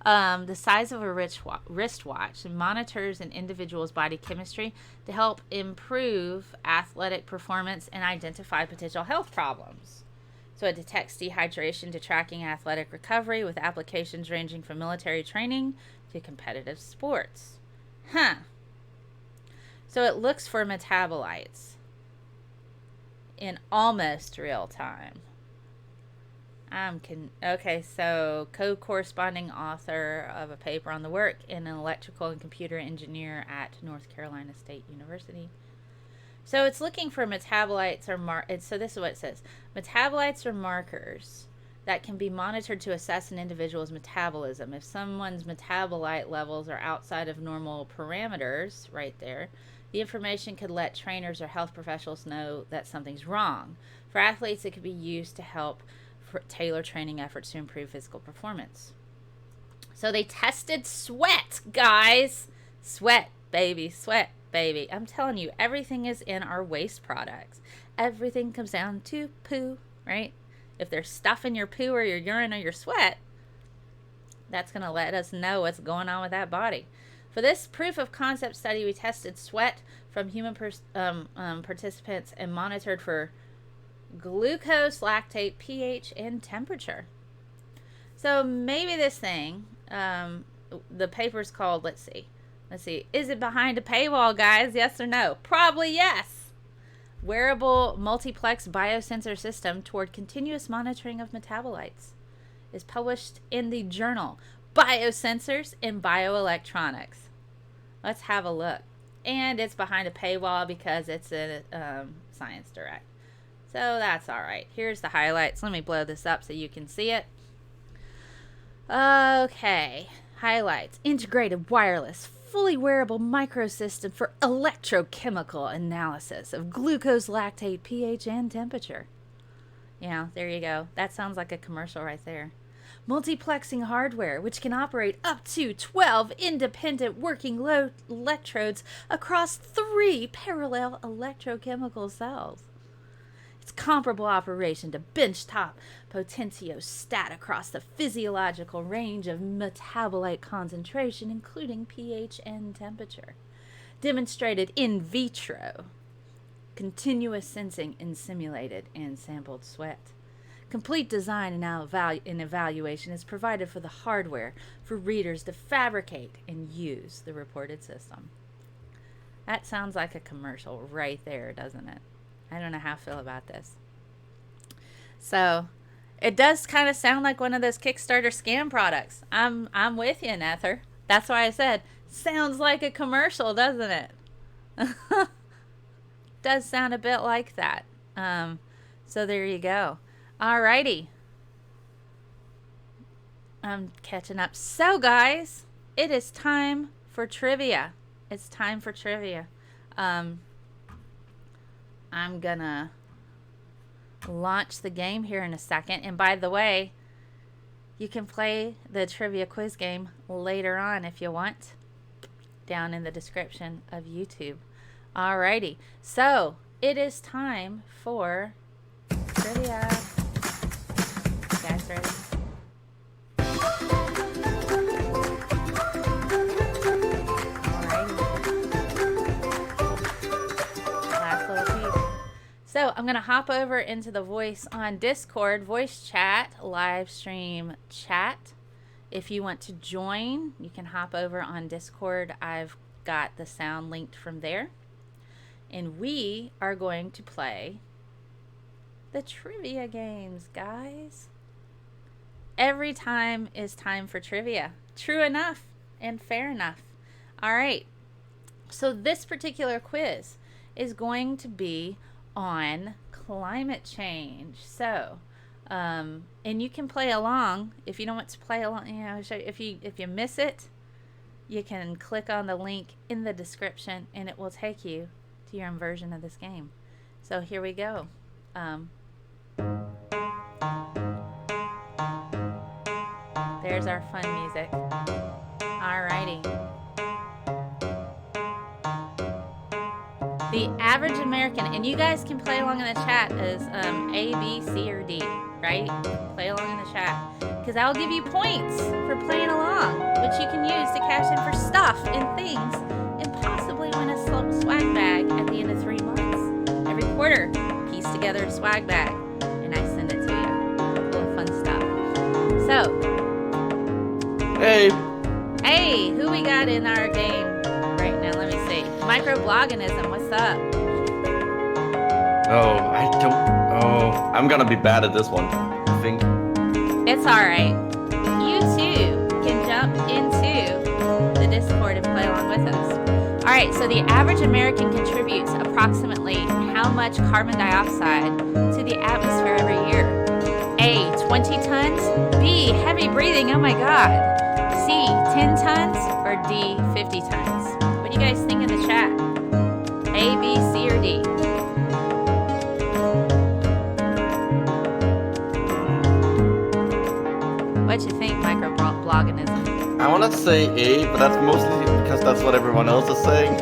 The size of a wristwatch monitors an individual's body chemistry to help improve athletic performance and identify potential health problems. So it detects dehydration to tracking athletic recovery with applications ranging from military training to competitive sports. So it looks for metabolites in almost real time. Okay, so co-corresponding author of a paper on the work and an electrical and computer engineer at North Carolina State University. So it's looking for metabolites so this is what it says. Metabolites are markers that can be monitored to assess an individual's metabolism. If someone's metabolite levels are outside of normal parameters, right there, the information could let trainers or health professionals know that something's wrong. For athletes, it could be used to help tailor training efforts to improve physical performance. So they tested sweat, guys. Sweat, baby. I'm telling you, everything is in our waste products. Everything comes down to poo, right? If there's stuff in your poo or your urine or your sweat, that's going to let us know what's going on with that body. For this proof of concept study, we tested sweat from human participants and monitored for glucose, lactate, pH, and temperature. So maybe this thing, the paper's called, let's see, is it behind a paywall, guys? Yes or no? Probably yes. Wearable multiplex biosensor system toward continuous monitoring of metabolites is published in the journal Biosensors in Bioelectronics. Let's have a look. And it's behind a paywall because it's a Science Direct. So that's all right. Here's the highlights. Let me blow this up so you can see it. Okay. Highlights. Integrated wireless, fully wearable microsystem for electrochemical analysis of glucose, lactate, pH, and temperature. Yeah, there you go. That sounds like a commercial right there. Multiplexing hardware, which can operate up to 12 independent working electrodes across 3 parallel electrochemical cells. It's comparable operation to benchtop potentiostat across the physiological range of metabolite concentration, including pH and temperature. Demonstrated in vitro. Continuous sensing in simulated and sampled sweat. Complete design and evaluation is provided for the hardware for readers to fabricate and use the reported system. That sounds like a commercial right there, doesn't it? I don't know how I feel about this. So, it does kind of sound like one of those Kickstarter scam products. I'm with you, Nether. That's why I said, sounds like a commercial, doesn't it? Does sound a bit like that. So there you go. Alrighty. I'm catching up. So, guys, it is time for trivia. It's time for trivia. I'm gonna launch the game here in a second. And by the way, you can play the trivia quiz game later on if you want, down in the description of YouTube. Alrighty, so it is time for trivia. You guys ready? So I'm going to hop over into the voice on Discord, voice chat, live stream chat, If you want to join, you can hop over on Discord. I've got the sound linked from there. And we are going to play the trivia games, guys. Every time is time for trivia. True enough and fair enough. All right. So this particular quiz is going to be on climate change. So, and you can play along if you don't want to play along. You know, if you miss it, you can click on the link in the description, and it will take you to your own version of this game. So here we go. There's our fun music. Alrighty. The average American, and you guys can play along in the chat as A, B, C, or D, right? Play along in the chat. Because I'll give you points for playing along, which you can use to cash in for stuff and things, and possibly win a swag bag at the end of 3 months. Every quarter, piece together a swag bag, and I send it to you. Little fun stuff. So, hey, who we got in our game right now? Let me see. Microbloganism, what's up? I'm gonna be bad at this one, I think. It's alright. You too can jump into the Discord and play along with us. Alright, so the average American contributes approximately how much carbon dioxide to the atmosphere every year? A, 20 tons. B, heavy breathing, oh my god. C, 10 tons. Or D, 50 tons. What do you guys think in the chat? A, B, C, or D? What you think, microbloganism? I wanna say A, but that's mostly because that's what everyone else is saying,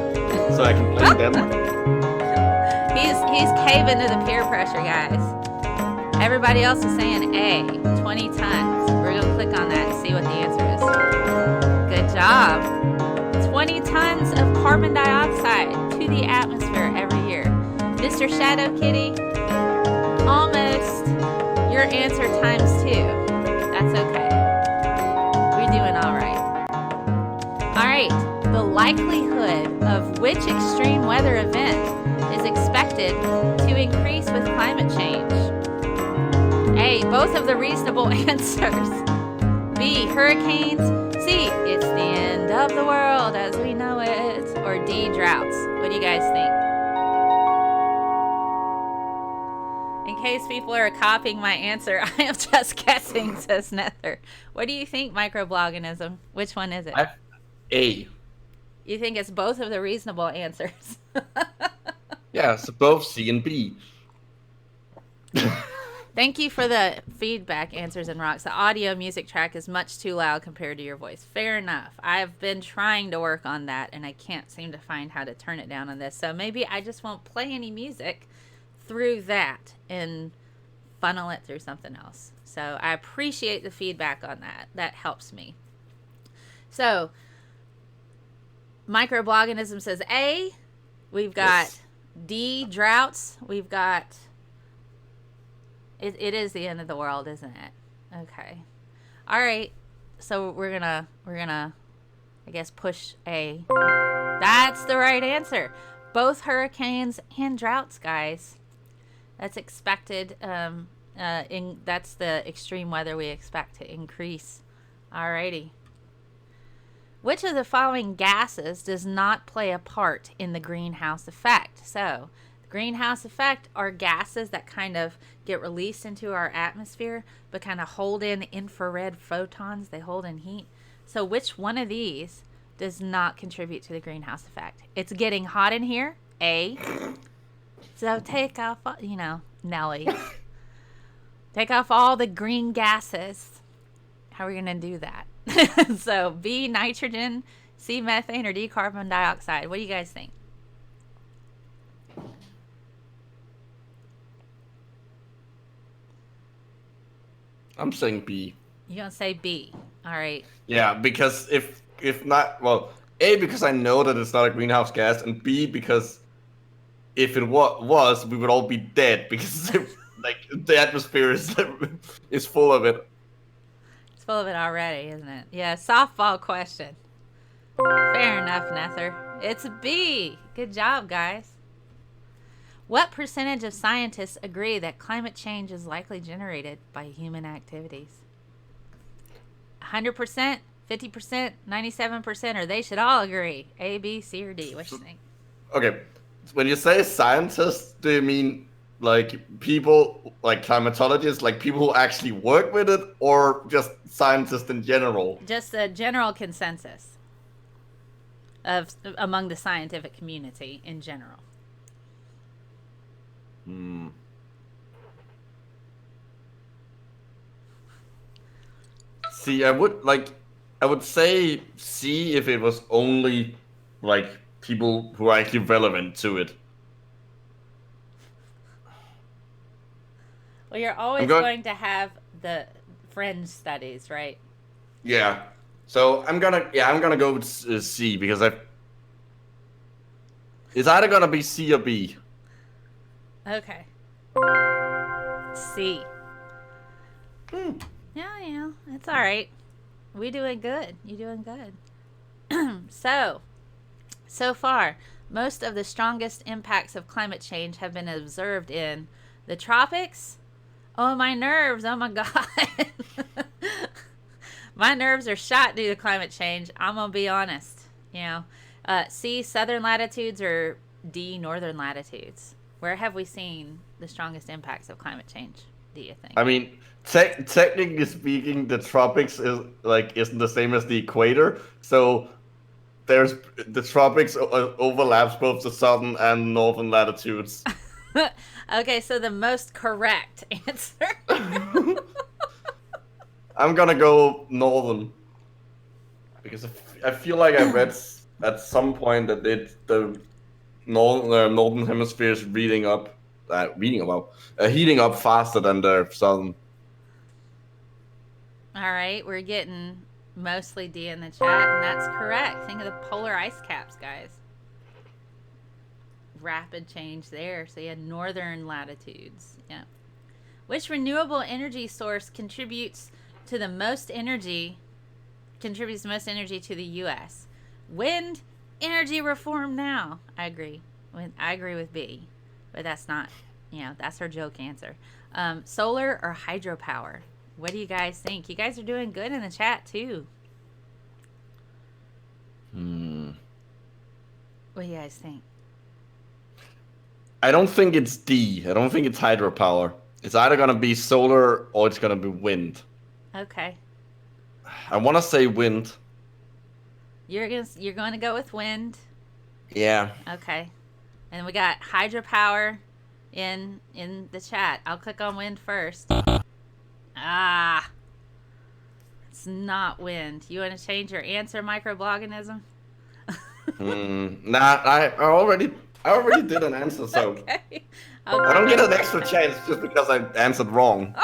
so I can blame them. He's caving to the peer pressure, guys. Everybody else is saying A, 20 tons. We're gonna click on that and see what the answer is. Good job. 20 tons of carbon dioxide to the atmosphere every year. Mr. Shadow Kitty, almost your answer times 2. That's okay. We're doing all right. All right. The likelihood of which extreme weather event is expected to increase with climate change? A, both of the reasonable answers. B, hurricanes. C, it's the end of the world as we know it. Or D, droughts. What do you guys think? In case people are copying my answer, I am just guessing, says Nether. What do you think, microbloganism? Which one is it? A. You think it's both of the reasonable answers? Yeah, so both C and B. Thank you for the feedback, Answers and Rocks. The audio music track is much too loud compared to your voice. Fair enough. I've been trying to work on that, and I can't seem to find how to turn it down on this. So maybe I just won't play any music through that and funnel it through something else. So I appreciate the feedback on that. That helps me. So microbloganism says A. We've got Yes. D, droughts. We've got it is the end of the world, isn't it? Okay. All right. So we're gonna I guess push A. That's the right answer. Both hurricanes and droughts, guys. That's expected. That's the extreme weather we expect to increase. Alrighty. Which of the following gases does not play a part in the greenhouse effect? So, the greenhouse effect are gases that kind of get released into our atmosphere, but kind of hold in infrared photons. They hold in heat. So, which one of these does not contribute to the greenhouse effect? It's getting hot in here. A. So take off, Nelly. Take off all the green gases. How are we going to do that? So B, nitrogen, C, methane, or D, carbon dioxide. What do you guys think? I'm saying B. You're going to say B. All right. Yeah, because if not, well, A, because I know that it's not a greenhouse gas, and B, because if it was, we would all be dead because like the atmosphere is full of it. It's full of it already, isn't it? Yeah, softball question. Fair enough, Nether. It's B. Good job, guys. What percentage of scientists agree that climate change is likely generated by human activities? 100%, 50%, 97%, or they should all agree? A, B, C, or D? What do you think? Okay, when you say scientists, do you mean like people, like climatologists, like people who actually work with it, or just scientists in general? Just a general consensus of among the scientific community in general. See, I would say C if it was only like people who are actually relevant to it. Well, you're always going to have the fringe studies, right? Yeah. So I'm gonna go with C because it's either gonna be C or B. Okay. C. Yeah, it's all right. We doing good. You doing good. So far, most of the strongest impacts of climate change have been observed in the tropics. Oh, my nerves. Oh, my God. My nerves are shot due to climate change. I'm going to be honest. C, southern latitudes, or D, northern latitudes? Where have we seen the strongest impacts of climate change, do you think? I mean, technically speaking, the tropics isn't the same as the equator. So there's the tropics overlaps both the southern and northern latitudes. Okay, so the most correct answer. I'm gonna go northern because I feel like I read at some point that the northern hemisphere is heating up faster than the southern. All right, we're getting mostly D in the chat, and that's correct. Think of the polar ice caps, guys. Rapid change there. So you had northern latitudes. Yeah. Which renewable energy source contributes the most energy to the U.S.? Wind, energy reform now. I agree. I agree with B, but that's not, that's her joke answer. Solar or hydropower? What do you guys think? You guys are doing good in the chat too. What do you guys think? I don't think it's D. I don't think it's hydropower. It's either gonna be solar or it's gonna be wind. Okay. I want to say wind. You're going to go with wind. Yeah. Okay. And we got hydropower in the chat. I'll click on wind first. It's not wind. You want to change your answer, microbloganism? Nah, I already did an answer, so Okay. I don't get an extra chance just because I answered wrong.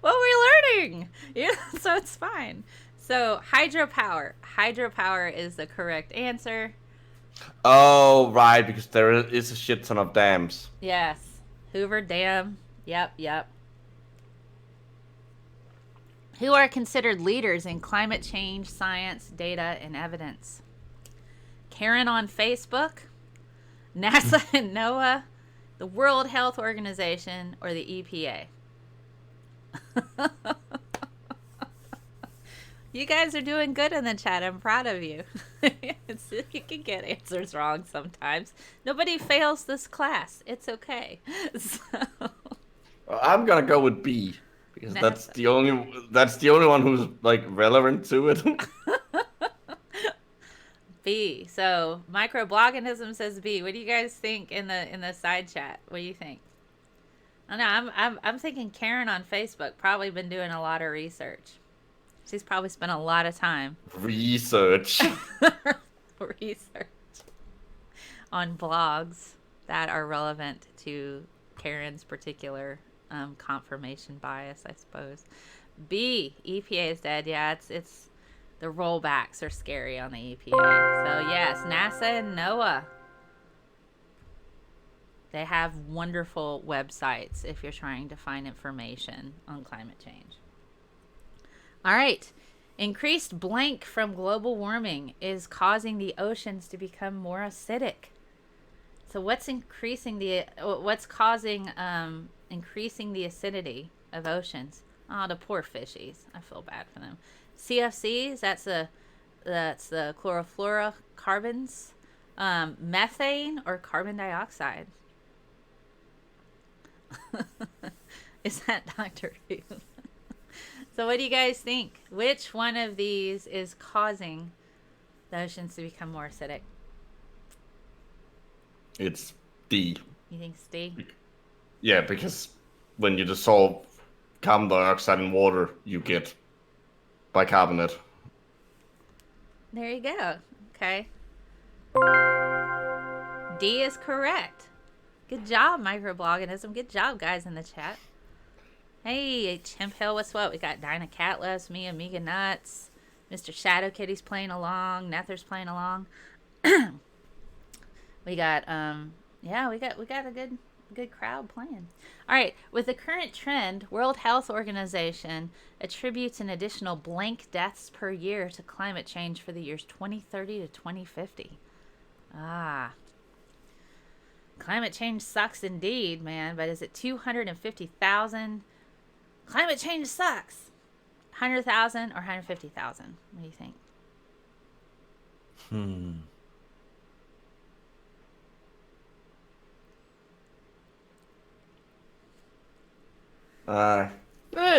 Well, we're learning. Yeah, so it's fine. So hydropower. Hydropower is the correct answer. Oh, right, because there is a shit ton of dams. Yes. Hoover Dam. Yep. Who are considered leaders in climate change, science, data, and evidence? Karen on Facebook, NASA and NOAA, the World Health Organization, or the EPA? You guys are doing good in the chat. I'm proud of you. You can get answers wrong sometimes. Nobody fails this class. It's okay. So. I'm gonna go with B because that's the only one who's like relevant to it. B. So microbloganism says B. What do you guys think in the side chat? What do you think? I know I'm thinking Karen on Facebook probably been doing a lot of research. She's probably spent a lot of time research on blogs that are relevant to Karen's particular confirmation bias, I suppose. B. EPA is dead. Yeah, it's the rollbacks are scary on the EPA. So yes, NASA and NOAA. They have wonderful websites if you're trying to find information on climate change. All right. Increased blank from global warming is causing the oceans to become more acidic. So what's causing increasing the acidity of oceans? Oh, the poor fishies. I feel bad for them. CFCs, that's the chlorofluorocarbons, methane or carbon dioxide. Is that Dr. Who? So what do you guys think? Which one of these is causing the oceans to become more acidic? It's D. You think it's D? Yeah, because when you dissolve carbon dioxide in water, you get bicarbonate. There you go. Okay. D is correct. Good job, microbloganism. Good job, guys in the chat. Hey, Chimp Hill, what's what? We got Dinah Catless, me, Amiga Nuts, Mr. Shadow Kitty's playing along, Nether's playing along. We got we got a good crowd playing. All right, with the current trend, World Health Organization attributes an additional blank deaths per year to climate change for the years 2030 to 2050. Ah. Climate change sucks indeed, man, but is it 250,000? Climate change sucks. 100,000 or 150,000? What do you think?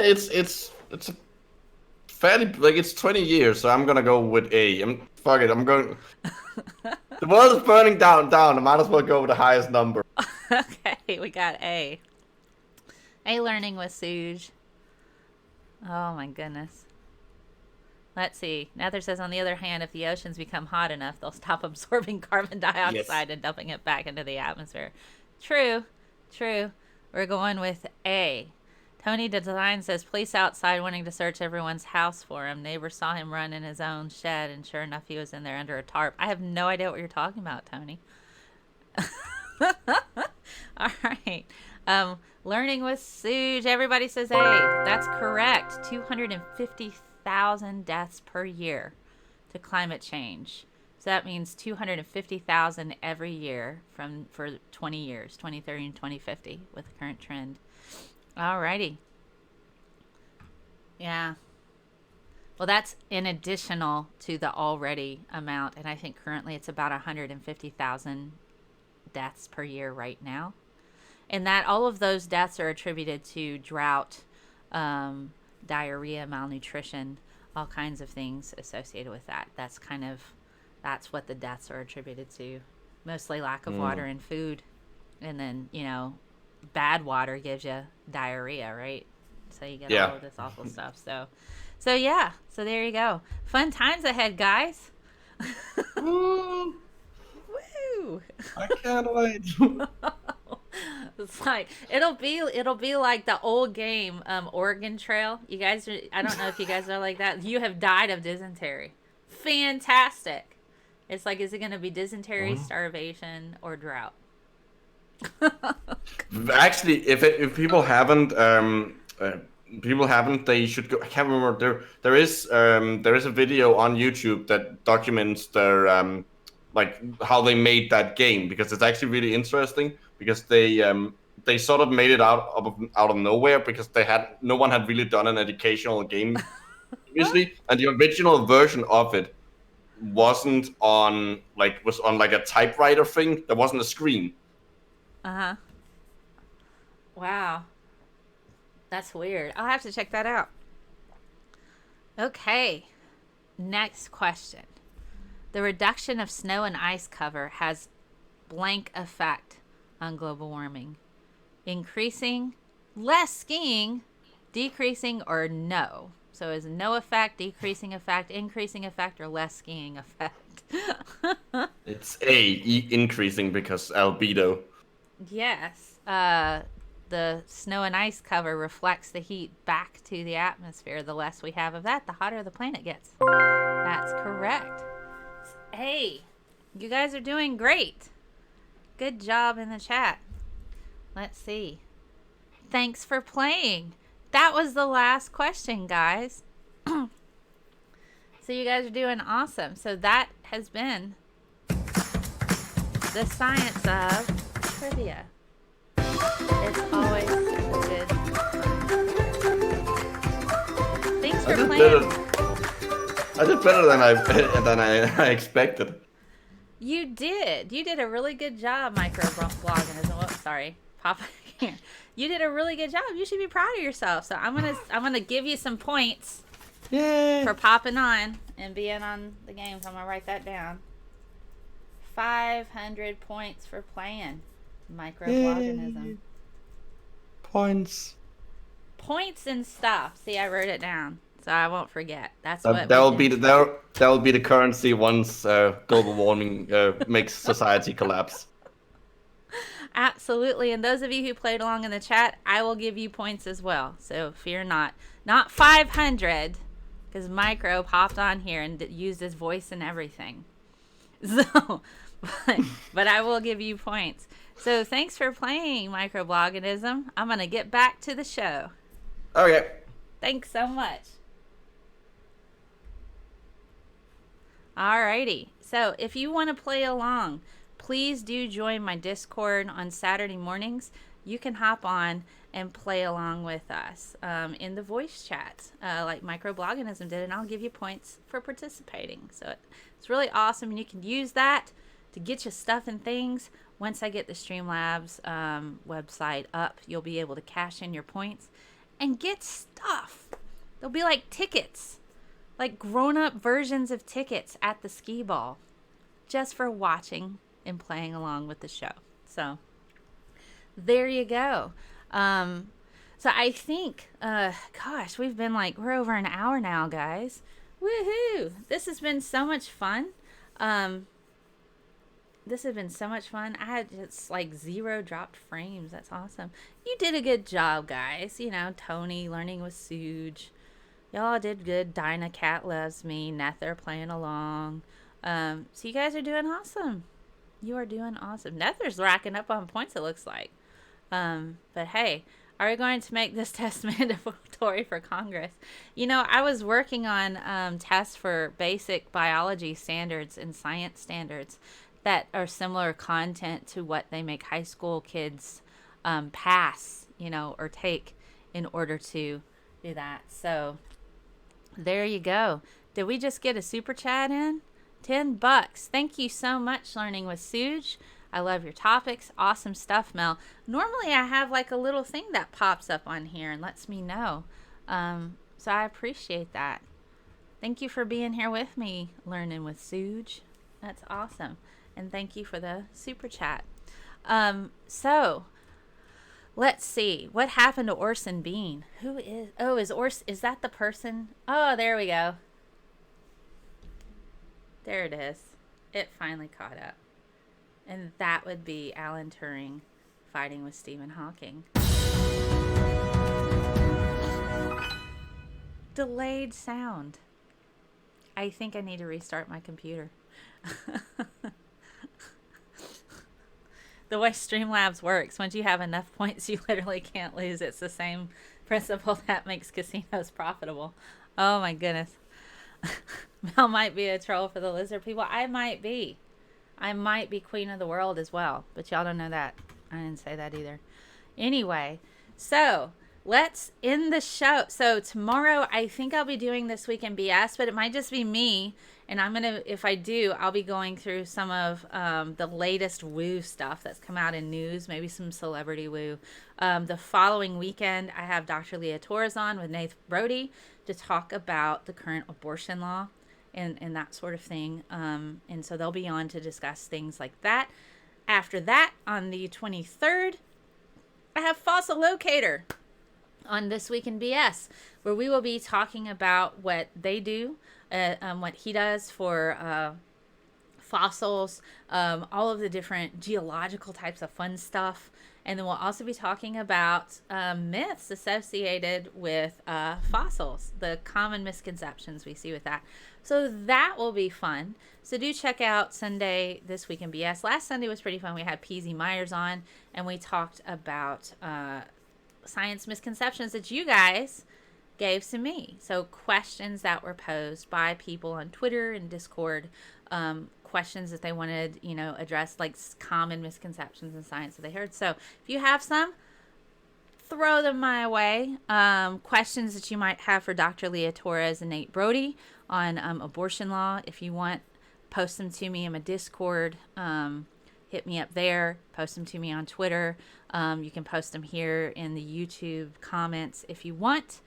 It's a fairly like it's 20 years, so I'm gonna go with A. Fuck it, I'm going. The world is burning down. I might as well go with the highest number. Okay, we got A. A learning with Suge. Oh my goodness. Let's see. Nether says, on the other hand, if the oceans become hot enough, they'll stop absorbing carbon dioxide and dumping it back into the atmosphere. True. We're going with A. Tony Design says, police outside wanting to search everyone's house for him. Neighbor saw him run in his own shed, and sure enough, he was in there under a tarp. I have no idea what you're talking about, Tony. All right. Learning with Suge. Everybody says A. That's correct. 250,000 deaths per year to climate change. So that means 250,000 every year for 20 years, 2030 and 2050 with the current trend. Alrighty. Yeah. Well, that's in additional to the already amount, and I think currently it's about 150,000 deaths per year right now. And that all of those deaths are attributed to drought, diarrhea, malnutrition, all kinds of things associated with that. That's what the deaths are attributed to. Mostly lack of water and food. And then, bad water gives you diarrhea, right? So you get all of this awful stuff. So yeah. So there you go. Fun times ahead, guys. Woo! Woo! I can't wait. It's like it'll be like the old game, Oregon Trail. You guys I don't know if you guys are like that. You have died of dysentery. Fantastic. It's like, is it going to be dysentery, starvation, or drought? Actually, if people haven't, they should go. I can't remember. There is a video on YouTube that documents their like how they made that game, because it's actually really interesting, because they sort of made it out of nowhere, because no one had really done an educational game previously, and the original version of it was on like a typewriter thing. There wasn't a screen. Uh-huh. Wow. That's weird. I'll have to check that out. Okay. Next question. The reduction of snow and ice cover has blank effect on global warming. Increasing, less skiing, decreasing, or no? So is no effect, decreasing effect, increasing effect, or less skiing effect? It's increasing because albedo. Yes. The snow and ice cover reflects the heat back to the atmosphere. The less we have of that, the hotter the planet gets. That's correct. Hey, you guys are doing great. Good job in the chat. Let's see. Thanks for playing. That was the last question, guys. So you guys are doing awesome. So that has been the science of trivia. It's always good. Thanks for playing. I did better than I expected. You did. You did a really good job, microblogging. Whoops, sorry, Papa here. You did a really good job. You should be proud of yourself. So I'm gonna give you some points. Yay! For popping on and being on the game. So I'm gonna write that down. 500 points for playing microbloganism. Points. Points and stuff. See, I wrote it down, so I won't forget. That's what That will be the currency once global warming makes society collapse. Absolutely. And those of you who played along in the chat, I will give you points as well. So fear not. Not 500. Because Micro popped on here and used his voice and everything. So, but I will give you points. So thanks for playing Microbloganism. I'm going to get back to the show. Okay. Thanks so much. Alrighty. So if you want to play along, please do join my Discord on Saturday mornings. You can hop on and play along with us in the voice chat like Microbloganism did, and I'll give you points for participating. So it's really awesome, and you can use that to get your stuff and things. Once I get the Streamlabs website up, you'll be able to cash in your points and get stuff. They'll be like tickets, like grown-up versions of tickets at the skee ball, just for watching and playing along with the show. So there you go. So I think, gosh, we're over an hour now, guys. Woohoo! This has been so much fun. This has been so much fun. I had just like 0 dropped frames. That's awesome. You did a good job, guys. You know, Tony learning with Suge. Y'all did good. Dinah Cat loves me. Nether playing along. So you guys are doing awesome. You are doing awesome. Nether's racking up on points, it looks like. But hey, are we going to make this test mandatory for Congress? You know, I was working on tests for basic biology standards and science standards that are similar content to what they make high school kids pass, you know, or take in order to do that. So there you go. Did we just get a super chat in? $10. Thank you so much, Learning with Suge. I love your topics. Awesome stuff, Mel. Normally I have like a little thing that pops up on here and lets me know. So I appreciate that. Thank you for being here with me, Learning with Suge. That's awesome. And thank you for the super chat. So let's see. What happened to Orson Bean? Who is, oh, is that the person? Oh, there we go. There it is. It finally caught up. And that would be Alan Turing fighting with Stephen Hawking. Delayed sound. I think I need to restart my computer. The way Streamlabs works, once you have enough points, you literally can't lose. It's the same principle that makes casinos profitable. Oh my goodness. Mel might be a troll for the lizard people. I might be. I might be queen of the world as well, but y'all don't know that. I didn't say that either. Anyway, so let's end the show. So tomorrow, I think I'll be doing This Week in BS, but it might just be me. And I'm going to, if I do, I'll be going through some of the latest woo stuff that's come out in news, maybe some celebrity woo. The following weekend, I have Dr. Leah Torres on with Nath Brody to talk about the current abortion law and that sort of thing. And so they'll be on to discuss things like that. After that, on the 23rd, I have Fossil Locator on This Week in BS, where we will be talking about what they do, what he does for fossils, all of the different geological types of fun stuff. And then we'll also be talking about myths associated with fossils, the common misconceptions we see with that. So that will be fun. So do check out Sunday, This Week in BS. Last Sunday was pretty fun. We had PZ Myers on, and we talked about science misconceptions that you guys gave to me. So questions that were posed by people on Twitter and Discord, questions that they wanted, addressed, like common misconceptions in science that they heard. So if you have some, throw them my way. Questions that you might have for Dr. Leah Torres and Nate Brody on abortion law. If you want, post them to me in my Discord. Hit me up there. Post them to me on Twitter. You can post them here in the YouTube comments if you want.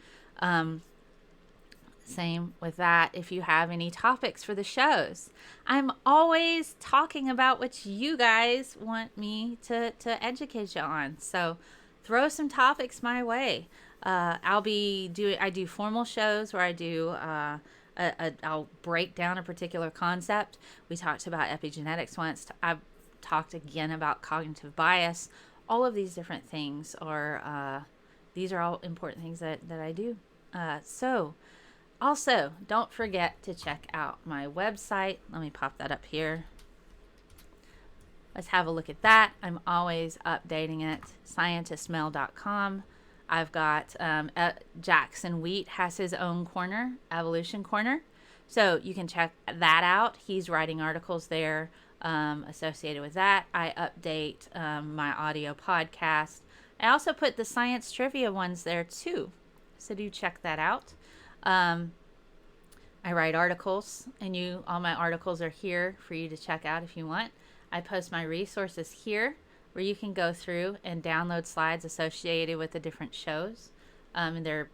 Same with that. If you have any topics for the shows, I'm always talking about what you guys want me to educate you on. So throw some topics my way. I do formal shows where I do, I'll break down a particular concept. We talked about epigenetics once. I've talked again about cognitive bias. All of these different things these are all important things that I do. So also, don't forget to check out my website. Let me pop that up here. Let's have a look at that. I'm always updating it. ScientistMel.com. I've got Jackson Wheat has his own corner, Evolution Corner. So you can check that out. He's writing articles there associated with that. I update my audio podcast. I also put the science trivia ones there too. So do check that out. I write articles, and all my articles are here for you to check out if you want. I post my resources here where you can go through and download slides associated with the different shows. And they're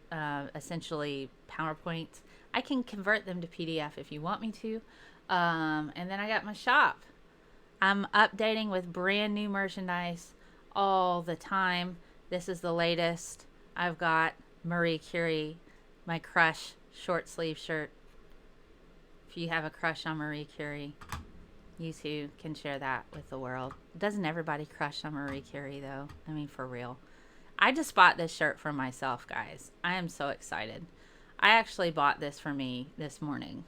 essentially PowerPoint. I can convert them to PDF if you want me to. And then I got my shop. I'm updating with brand new merchandise all the time. This is the latest. I've got Marie Curie, my crush short sleeve shirt. If you have a crush on Marie Curie, you too can share that with the world. Doesn't everybody crush on Marie Curie though? I mean, for real. I just bought this shirt for myself, guys. I am so excited. I actually bought this for me this morning.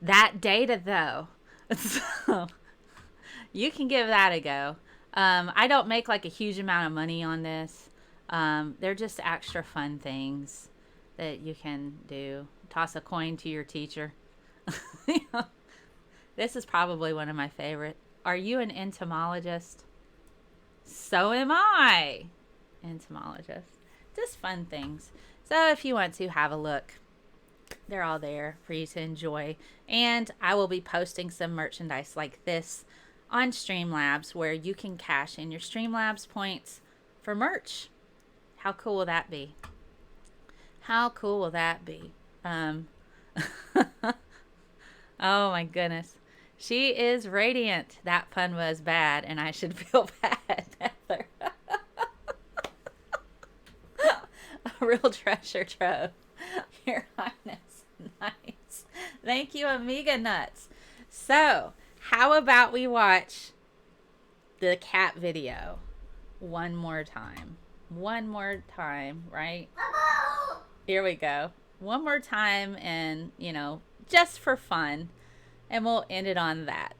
That data though, so you can give that a go. I don't make like a huge amount of money on this. They're just extra fun things that you can do. Toss a coin to your teacher. This is probably one of my favorite. Are you an entomologist? So am I. Entomologist. Just fun things. So if you want to have a look, they're all there for you to enjoy. And I will be posting some merchandise like this on Streamlabs where you can cash in your Streamlabs points for merch. How cool will that be? How cool will that be? Oh my goodness. She is radiant. That pun was bad, and I should feel bad, Heather. A real treasure trove. Your Highness. Nice. Thank you, Amiga Nuts. So, how about we watch the cat video one more time? One more time, right? Here we go. One more time, and, just for fun. And we'll end it on that.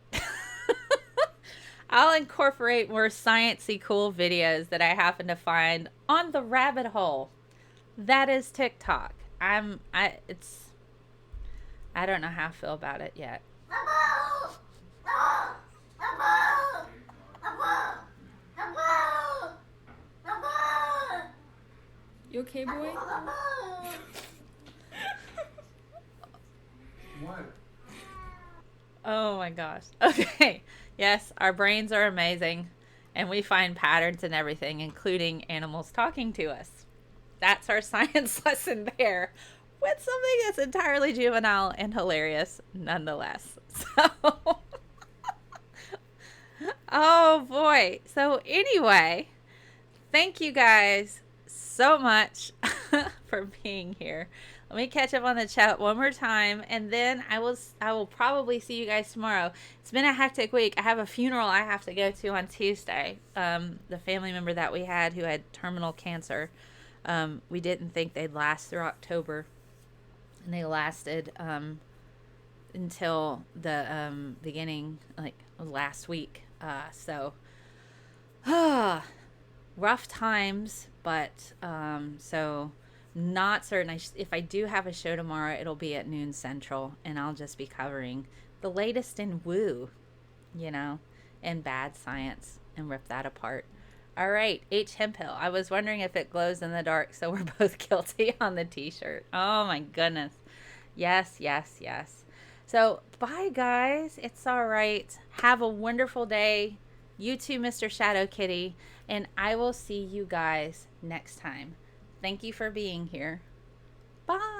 I'll incorporate more sciencey cool videos that I happen to find on the rabbit hole. That is TikTok. I don't know how I feel about it yet. You okay, boy? What? Oh my gosh. Okay. Yes, our brains are amazing, and we find patterns in everything, including animals talking to us. That's our science lesson there, with something that's entirely juvenile and hilarious nonetheless. So, oh boy. So anyway, thank you guys so much for being here. Let me catch up on the chat one more time, and then I will probably see you guys tomorrow. It's been a hectic week. I have a funeral I have to go to on Tuesday. The family member that we had who had terminal cancer. We didn't think they'd last through October, and they lasted until the beginning, like last week. So rough times, but so not certain. If I do have a show tomorrow, it'll be at noon Central, and I'll just be covering the latest in woo, and bad science, and rip that apart. All right, H. Hemphill. I was wondering if it glows in the dark, so we're both guilty on the t-shirt. Oh my goodness. Yes, yes, yes. So, bye guys. It's all right. Have a wonderful day. You too, Mr. Shadow Kitty. And I will see you guys next time. Thank you for being here. Bye.